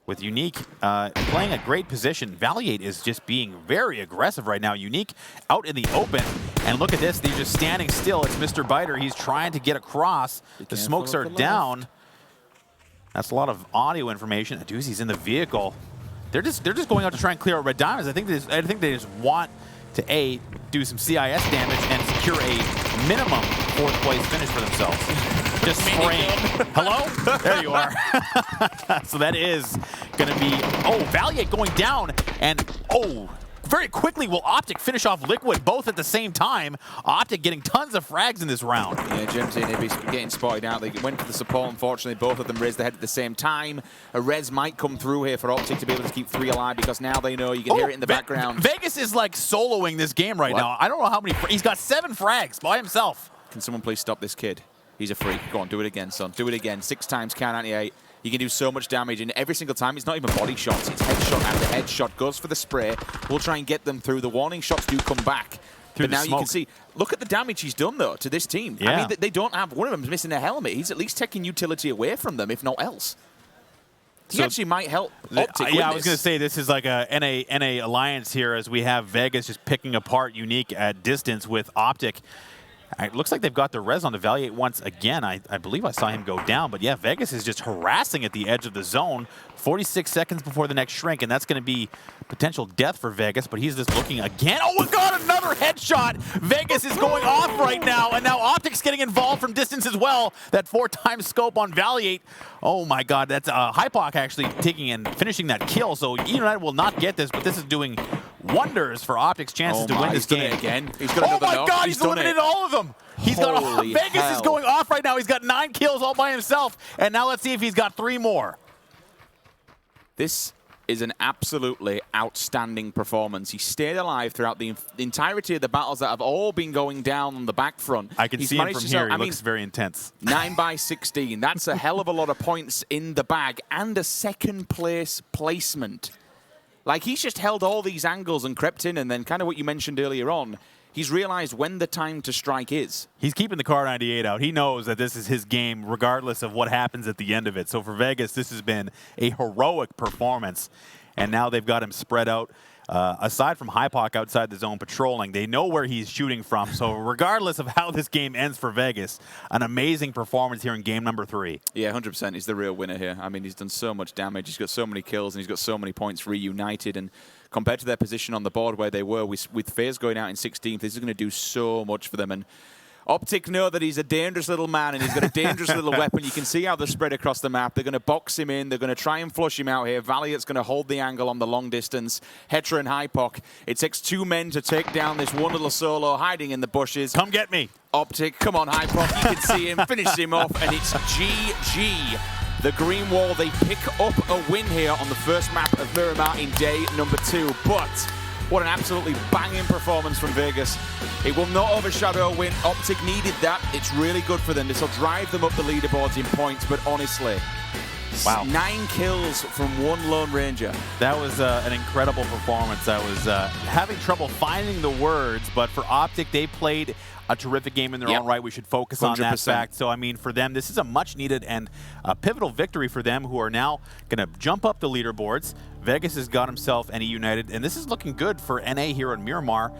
with Unique playing a great position. Valiate is just being very aggressive right now. Unique out in the open. And look at this. They're just standing still. It's Mr. Biter. He's trying to get across. The smokes are down. That's a lot of audio information. Doozy's in the vehicle. They're just going out to try and clear out red diamonds. I think they just want to do some CIS damage and secure a minimum 4th place finish for themselves. Just spraying. Hello? There you are. So that is going to be, Valiant going down, and very quickly will Optic finish off Liquid both at the same time. Optic getting tons of frags in this round. Yeah, Gemsy and Ibis getting spotted out. They went for the support. Unfortunately, both of them raised their head at the same time. A res might come through here for Optic to be able to keep 3 alive, because now they know you can hear it in the background. Vegas is like soloing this game right now. I don't know how many. He's got 7 frags by himself. Can someone please stop this kid? He's a freak. Go on, do it again, son. Do it again. 6 times count 98. You can do so much damage, and every single time, it's not even body shots. It's headshot after headshot. Goes for the spray. We'll try and get them through. The warning shots do come back. But now you can see, look at the damage he's done, though, to this team. Yeah. I mean, they don't have, one of them's missing a helmet. He's at least taking utility away from them, if not else. He actually might help Optic I was going to say, this is like a NA alliance here, as we have Vegas just picking apart Unique at distance with Optic. It looks like they've got the res on the Valiate once again. I believe I saw him go down. But yeah, Vegas is just harassing at the edge of the zone. 46 seconds before the next shrink, and that's going to be potential death for Vegas. But he's just looking again. Oh, my God, another headshot. Vegas is going off right now, and now Optic's getting involved from distance as well. That 4x scope on Valiate. Oh, my God, that's Hypoc actually taking and finishing that kill. So United will not get this, but this is doing wonders for Optic's chances to win this game. He's done it again. He's got another knock. God, he's eliminated all of them. He's got Vegas is going off right now. He's got 9 kills all by himself. And now let's see if he's got 3 more. This is an absolutely outstanding performance. He stayed alive throughout the entirety of the battles that have all been going down on the back front. I can see him from here. He looks very intense. 9 by 16. That's a hell of a lot of points in the bag, and a 2nd place placement. Like, he's just held all these angles and crept in, and then kind of what you mentioned earlier on, he's realized when the time to strike is. He's keeping the Car 98 out. He knows that this is his game regardless of what happens at the end of it. So for Vegas, this has been a heroic performance. And now they've got him spread out. Aside from Hypoc outside the zone patrolling, they know where he's shooting from. So regardless of how this game ends for Vegas, an amazing performance here in game number 3. Yeah, 100%. He's the real winner here. I mean, he's done so much damage. He's got so many kills, and he's got so many points reunited. And compared to their position on the board where they were, with FaZe going out in 16th, this is going to do so much for them. And Optic know that he's a dangerous little man, and he's got a dangerous little weapon. You can see how they're spread across the map. They're going to box him in. They're going to try and flush him out here. Valiant's going to hold the angle on the long distance. Hetra and Hypoc. It takes 2 men to take down this one little solo hiding in the bushes. Come get me. Optic, come on, Hypoc. You can see him. Finish him off, and it's GG. The Green Wall, they pick up a win here on the first map of Miramar in day number 2. But what an absolutely banging performance from Vegas. It will not overshadow a win. Optic needed that. It's really good for them. This will drive them up the leaderboards in points, but honestly, wow. 9 kills from 1 Lone Ranger. That was an incredible performance. I was having trouble finding the words, but for Optic, they played a terrific game in their own right. We should focus on that fact. So, I mean, for them, this is a much-needed and a pivotal victory for them, who are now going to jump up the leaderboards. Vegas has got himself NA United, and this is looking good for NA here in Miramar,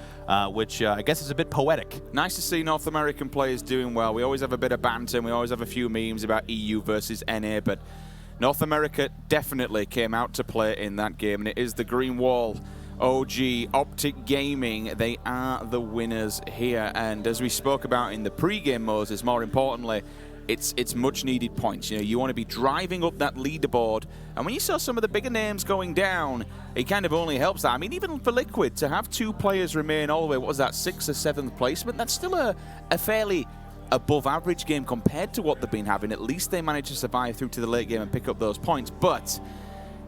which I guess is a bit poetic. Nice to see North American players doing well. We always have a bit of banter, and we always have a few memes about EU versus NA, but North America definitely came out to play in that game, and it is the Green Wall. OG, Optic Gaming, they are the winners here. And as we spoke about in the pre-game, Moses, more importantly, it's much needed points. You know, you want to be driving up that leaderboard. And when you saw some of the bigger names going down, it kind of only helps that. I mean, even for Liquid, to have 2 players remain all the way, what was that, 6th or 7th placement, that's still a fairly above average game compared to what they've been having. At least they managed to survive through to the late game and pick up those points. But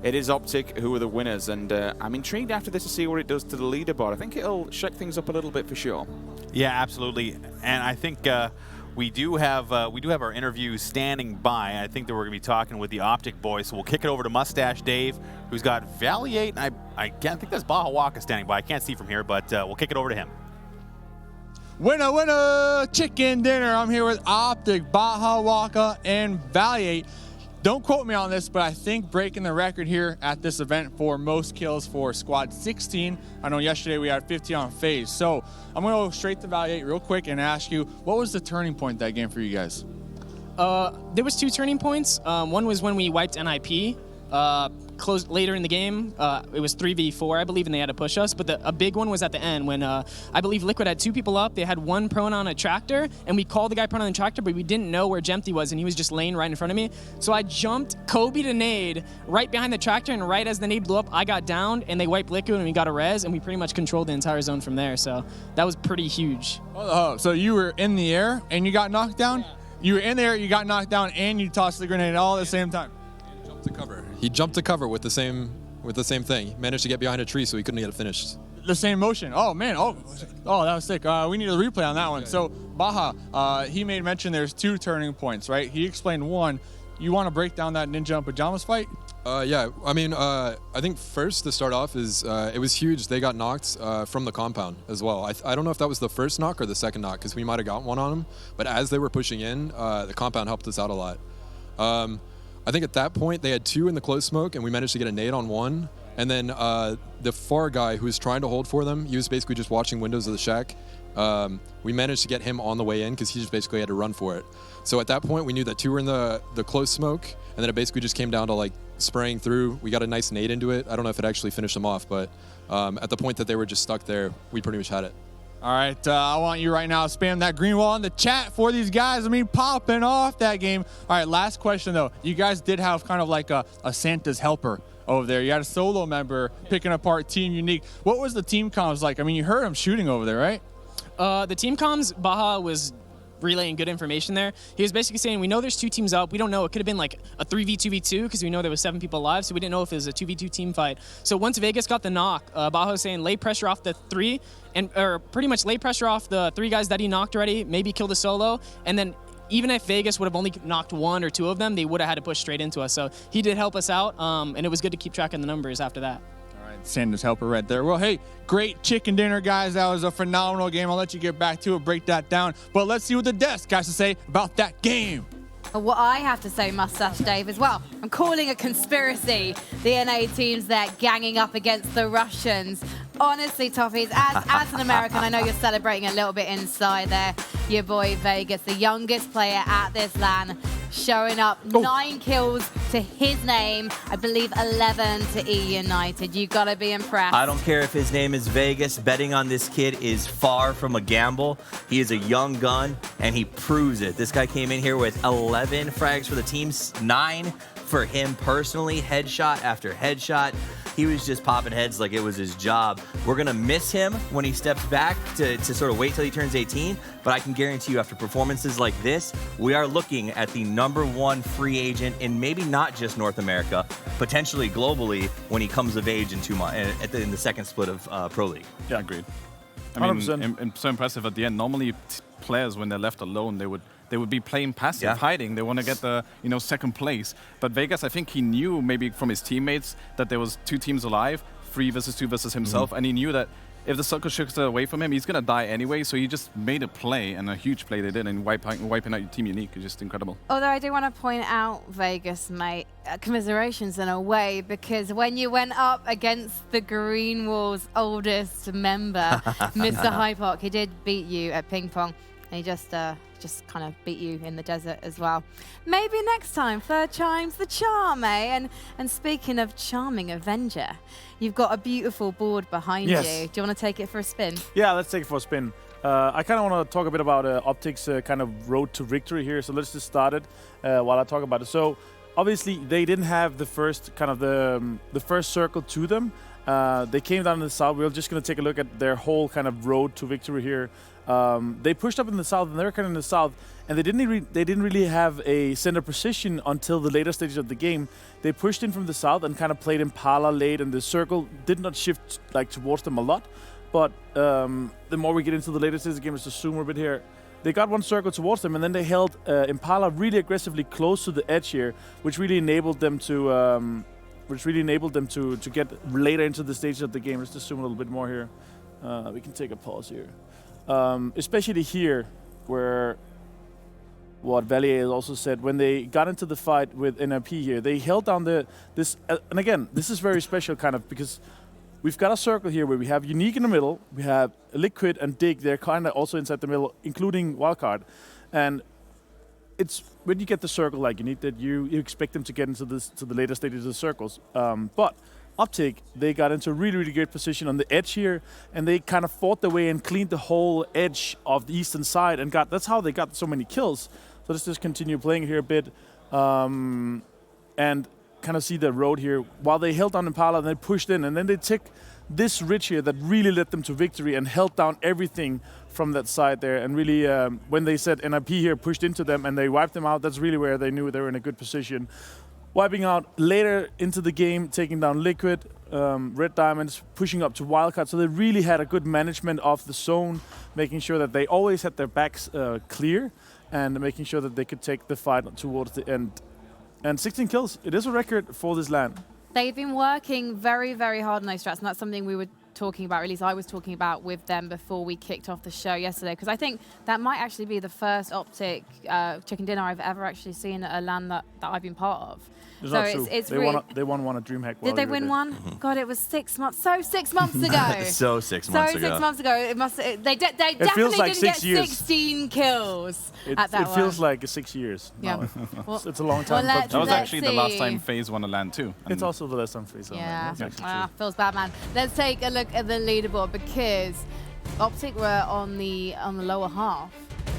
it is Optic who are the winners, and I'm intrigued after this to see what it does to the leaderboard. I think it'll shake things up a little bit for sure. Yeah, absolutely. And I think we do have our interview standing by. I think that we're going to be talking with the Optic boys. So we'll kick it over to Mustache Dave, who's got Valiate, and I can't think that's Baja Waka standing by. I can't see from here, but we'll kick it over to him. Winner, winner, chicken dinner. I'm here with Optic, Baja Waka, and Valiate. don't quote me on this, but I think breaking the record here at this event for most kills for Squad 16. I know yesterday we had 50 on FaZe. So I'm going to go straight to Value 8 real quick and ask you, what was the turning point that game for you guys? There was 2 turning points. One was when we wiped NIP. Closed later in the game. It was 3v4, I believe, and they had to push us. But a big one was at the end when I believe Liquid had 2 people up. They had one prone on a tractor, and we called the guy prone on the tractor, but we didn't know where Jempty was, and he was just laying right in front of me. So I jumped Kobe to nade right behind the tractor, and right as the nade blew up, I got downed, and they wiped Liquid, and we got a res, and we pretty much controlled the entire zone from there. So that was pretty huge. Oh, so you were in the air and you got knocked down? Yeah. You were in there, you got knocked down, and you tossed the grenade all at the same time? To cover. He jumped to cover with the same thing. He managed to get behind a tree, so he couldn't get it finished. The same motion. Oh man. Oh, that was sick. We need a replay on that one. So Baja, he made mention there's 2 turning points, right? He explained one. You want to break down that Ninja and Pajamas fight? Yeah. I mean, I think first to start off is it was huge. They got knocked from the compound as well. I don't know if that was the first knock or the second knock because we might have got one on them. But as they were pushing in, the compound helped us out a lot. I think at that point they had 2 in the close smoke, and we managed to get a nade on one. And then the far guy who was trying to hold for them, he was basically just watching windows of the shack. We managed to get him on the way in because he just basically had to run for it. So at that point, we knew that 2 were in the close smoke, and then it basically just came down to like spraying through. We got a nice nade into it. I don't know if it actually finished them off, but at the point that they were just stuck there, we pretty much had it. All right, I want you right now to spam that green wall in the chat for these guys. I mean, popping off that game. All right, last question, though. You guys did have kind of like a Santa's helper over there. You had a solo member picking apart Team Unique. What was the team comms like? I mean, you heard him shooting over there, right? The team comms, Baja was relaying good information there. He was basically saying, we know there's 2 teams up. We don't know. It could have been like a 3v2v2 because we know there was 7 people alive, so we didn't know if it was a 2v2 team fight. So once Vegas got the knock, Baja was saying lay pressure off the 3, or pretty much lay pressure off the 3 guys that he knocked already, maybe kill the solo, and then even if Vegas would have only knocked 1 or 2 of them, they would have had to push straight into us. So he did help us out, and it was good to keep track of the numbers after that. Santa's helper right there. Well, hey, great chicken dinner, guys. That was a phenomenal game. I'll let you get back to it, break that down. But let's see what the desk has to say about that game. What I have to say, Mustache Dave, as well, I'm calling a conspiracy. The NA teams there ganging up against the Russians. Honestly, Toffees, as an American, I know you're celebrating a little bit inside there. Your boy Vegas, the youngest player at this LAN, showing up 9 kills to his name. I believe 11 to E United. You gotta be impressed. I don't care if his name is Vegas. Betting on this kid is far from a gamble. He is a young gun, and he proves it. This guy came in here with 11 frags for the team, 9 for him personally, headshot after headshot. He was just popping heads like it was his job. We're going to miss him when he steps back to sort of wait till he turns 18, but I can guarantee you after performances like this, we are looking at the #1 free agent in maybe not just North America, potentially globally when he comes of age in 2 months, in the second split of Pro League. Yeah, agreed. I mean, so impressive at the end. Normally, players, when they're left alone, they would be playing passive, hiding. They want to get the second place. But Vegas, I think he knew maybe from his teammates that there was 2 teams alive, 3 versus 2 versus himself, and he knew that if the circle shifts away from him, he's going to die anyway. So he just made a play, and a huge play they did, and wiping out Team Unique is just incredible. Although I do want to point out, Vegas, mate, commiserations in a way, because when you went up against the Green Wall's oldest member, Mr. Hypoc, he did beat you at ping pong. And he just kind of beat you in the desert as well. Maybe next time, third time's the charm, eh? And speaking of charming Avenger, you've got a beautiful board behind you. Do you want to take it for a spin? Yeah, let's take it for a spin. I kind of want to talk a bit about Optic's kind of road to victory here. So let's just start it while I talk about it. So obviously they didn't have the first kind of the first circle to them. They came down in the south. We're just going to take a look at their whole kind of road to victory here. They pushed up in the south, and they were kind of in the south, and they didn't really have a center position until the later stages of the game. They pushed in from the south and kind of played Impala late, and the circle did not shift like towards them a lot. But the more we get into the later stages of the game, let's just zoom a bit here. They got one circle towards them, and then they held Impala really aggressively close to the edge here, which really enabled them to get later into the stages of the game. Let's just zoom a little bit more here. We can take a pause here. Especially here, where what Valier also said, when they got into the fight with NRP here, they held down this, and again, this is very special kind of, because we've got a circle here where we have Unique in the middle, we have Liquid and Dig, they're kind of also inside the middle, including Wildcard. And it's when you get the circle like Unique that you expect them to get into the later stages of the circles. But Optic, they got into a really, really great position on the edge here, and they kind of fought their way and cleaned the whole edge of the eastern side, and that's how they got so many kills. So let's just continue playing here a bit, and kind of see the road here. While they held down Impala, and they pushed in, and then they took this ridge here that really led them to victory and held down everything from that side there. And really, when they said NIP here pushed into them and they wiped them out, that's really where they knew they were in a good position. Wiping out later into the game, taking down Liquid, Red Diamonds, pushing up to Wildcard. So they really had a good management of the zone, making sure that they always had their backs clear and making sure that they could take the fight towards the end. And 16 kills, it is a record for this LAN. They've been working very, very hard on those strats, and that's something we were talking about, or at least I was talking about with them before we kicked off the show yesterday, because I think that might actually be the first Optic chicken dinner I've ever actually seen at a LAN that I've been part of. It's so not true. It's they, really, they won one at DreamHack. Did they win one? God, it was 6 months. So 6 months ago. So 6 months ago. 6 months ago. It must. They definitely like didn't get 6 years. 16 kills at that It feels like 6 years. Yeah. Well, it's a long time. Well, but That was let's actually the last time FaZe won a LAN too. it's also the last time FaZe won. Yeah. That's actually true. Feels bad, man. Let's take a look at the leaderboard, because Optic were on the lower half.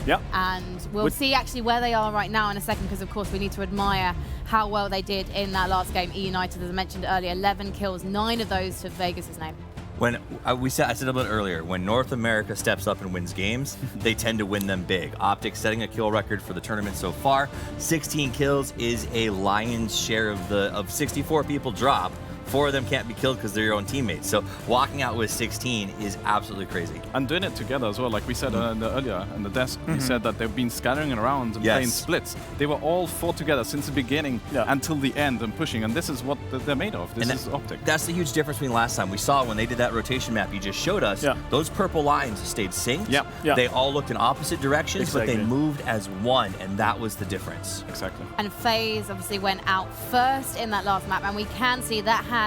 Yeah. And we'll see actually where they are right now in a second, because of course we need to admire how well they did in that last game. E United, as I mentioned earlier, 11 kills, 9 of those to Vegas' name. When I said a bit earlier, when North America steps up and wins games, they tend to win them big. Optic setting a kill record for the tournament so far. 16 kills is a lion's share of 64 people drop. 4 of them can't be killed because they're your own teammates. So walking out with 16 is absolutely crazy. And doing it together as well, like we said earlier in the desk, we said that they've been scattering around and playing splits. They were all fought together since the beginning until the end and pushing, and this is what they're made of. This is Optic. That's the huge difference between last time. We saw when they did that rotation map you just showed us, those purple lines stayed synced. They all looked in opposite directions, but they moved as one, and that was the difference. Exactly. And FaZe obviously went out first in that last map, and we can see that has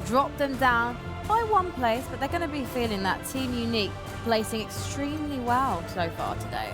dropped them down by 1 place, but they're going to be feeling that. Team Unique placing extremely well so far today.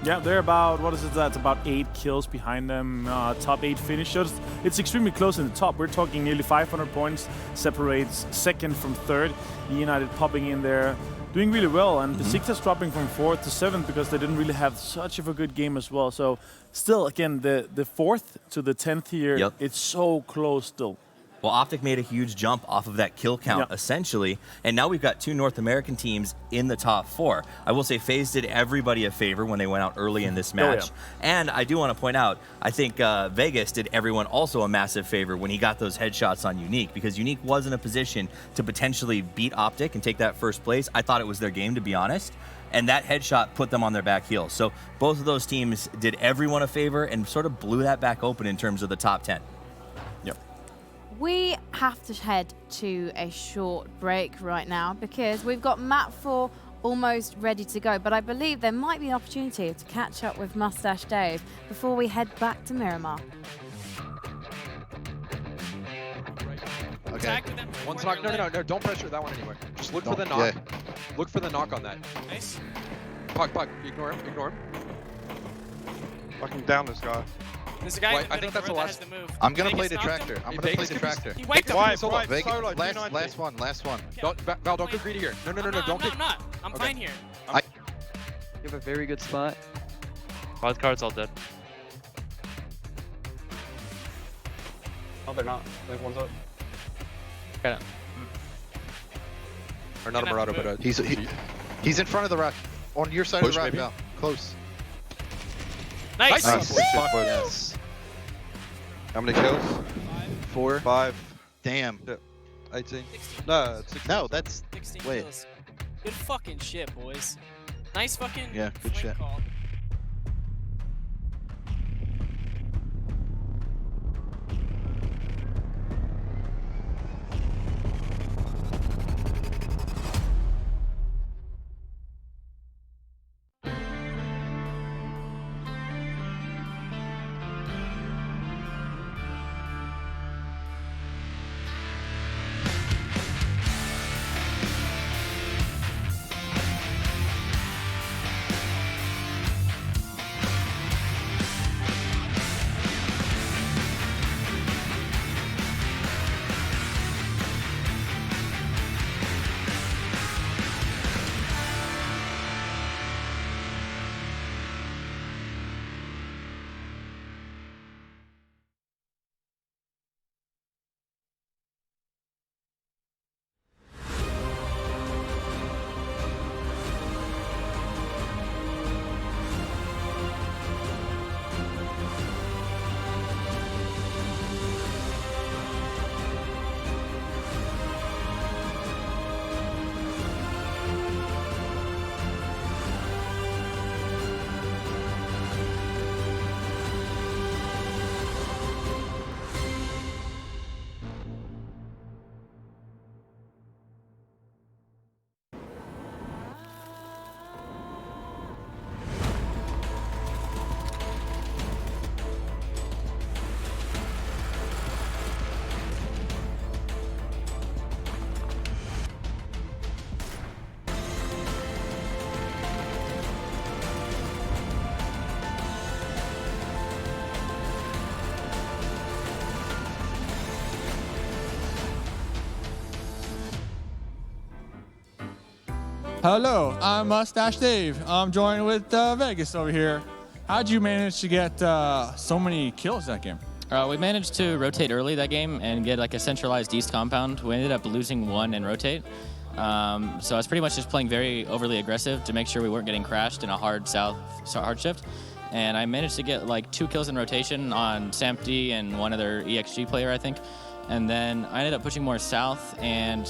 Yeah, they're about, what is it, that's about 8 kills behind them, top 8 finishers. It's extremely close in the top. We're talking nearly 500 points separates second from third. E United popping in there, doing really well, and the Sixers dropping from 4th to 7th because they didn't really have such of a good game as well. So still, again, the 4th to the 10th here, it's so close still. Well, Optic made a huge jump off of that kill count, essentially, and now we've got 2 North American teams in the top 4. I will say FaZe did everybody a favor when they went out early in this match. And I do want to point out, I think Vegas did everyone also a massive favor when he got those headshots on Unique, because Unique was in a position to potentially beat Optic and take that first place. I thought it was their game, to be honest. And that headshot put them on their back heels. So both of those teams did everyone a favor and sort of blew that back open in terms of the top 10. We have to head to a short break right now, because we've got map 4 almost ready to go, but I believe there might be an opportunity to catch up with Mustache Dave before we head back to Miramar. Okay. One's knock. No, don't pressure that one anywhere. Just look for the knock. Look for the knock on that. Nice. Puck. Ignore him. Fucking down this guy. There's a guy in the middle that has the move. I'm gonna play the tractor. I'm gonna play the tractor. He wiped him. Solo. Last one. Val, don't get greedy here. No, don't get. I'm not. I'm fine here. You have a very good spot. Wildcard's all dead. Oh, they're not. Like, one's up. Got it. Or not a Marauder, but he's in front of the rock. On your side of the rock, Val. Close. Nice! Yes. How many kills? 4. 5. Damn. 18. 16. No, it's 16. No, that's 16 wait. kills. Good fucking shit, boys. Nice fucking good shit. Call. Hello, I'm Mustache Dave. I'm joined with Vegas over here. How'd you manage to get so many kills that game? We managed to rotate early that game and get like a centralized east compound. We ended up losing one in rotate. So I was pretty much just playing very overly aggressive to make sure we weren't getting crashed in a hard hard shift. And I managed to get like 2 kills in rotation on Sampty and one other EXG player, I think. And then I ended up pushing more south, and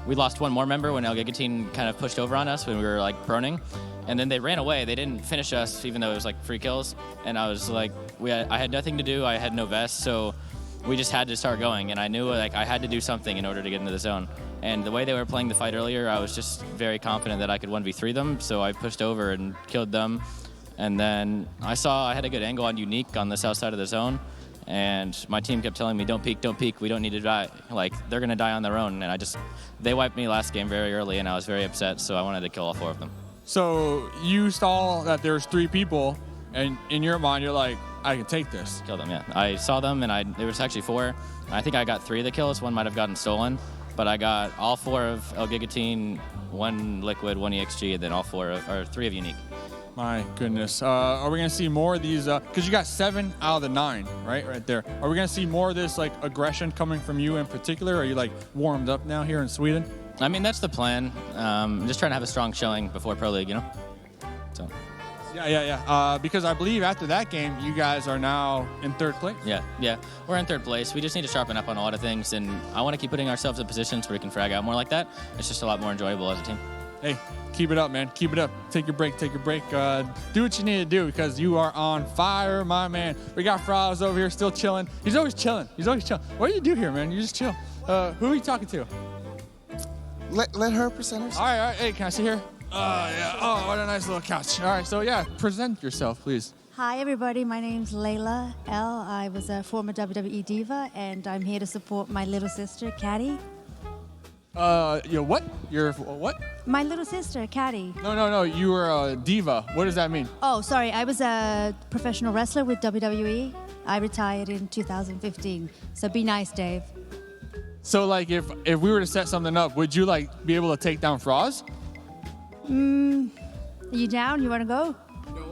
we lost one more member when El Gigatine kind of pushed over on us when we were like proning. And then they ran away. They didn't finish us, even though it was like free kills. And I was like, I had nothing to do. I had no vest, so we just had to start going. And I knew like I had to do something in order to get into the zone. And the way they were playing the fight earlier, I was just very confident that I could 1v3 them. So I pushed over and killed them. And then I saw I had a good angle on Unique on the south side of the zone. And my team kept telling me, don't peek, we don't need to die. Like, they're going to die on their own. And they wiped me last game very early, and I was very upset, so I wanted to kill all 4 of them. So you saw that there's 3 people, and in your mind, you're like, I can take this. Kill them, yeah. I saw them, and there was actually 4. I think I got 3 of the kills. 1 might have gotten stolen, but I got all 4 of El Gigatine, 1 Liquid, 1 EXG, and then all 3 of Unique. My goodness. Are we going to see more of these? Because you got 7 out of the 9, right there. Are we going to see more of this like aggression coming from you in particular? Are you like warmed up now here in Sweden? I mean, that's the plan. I'm just trying to have a strong showing before Pro League, you know? So. Yeah. Because I believe after that game, you guys are now in 3rd place. Yeah. We're in 3rd place. We just need to sharpen up on a lot of things, and I want to keep putting ourselves in positions where we can frag out more like that. It's just a lot more enjoyable as a team. Hey, keep it up, man. Keep it up. Take your break. Do what you need to do because you are on fire, my man. We got Froz over here still chilling. He's always chilling. What do you do here, man? You just chill. Who are you talking to? Let her present herself. All right. Hey, can I sit here? Yeah. Oh, what a nice little couch. All right, so yeah, present yourself, please. Hi, everybody. My name's Layla L. I was a former WWE diva, and I'm here to support my little sister, Caddy. What? You're what? My little sister, Caddy. No. You were a diva. What does that mean? Oh, sorry. I was a professional wrestler with WWE. I retired in 2015. So be nice, Dave. So, like, if we were to set something up, would you, like, be able to take down Froz? Are you down? You want to go? No.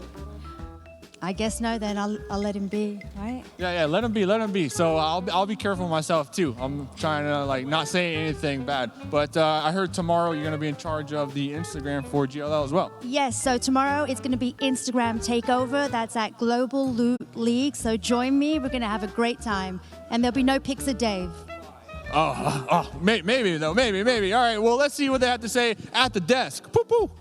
I guess no, then I'll let him be, right? Yeah, let him be. So I'll be careful myself, too. I'm trying to, like, not say anything bad. But I heard tomorrow you're going to be in charge of the Instagram for GLL as well. Yes, so tomorrow it's going to be Instagram Takeover. That's at Global Loot League. So join me. We're going to have a great time. And there'll be no pics of Dave. Maybe, though. Maybe. All right, well, let's see what they have to say at the desk. Poo-poo.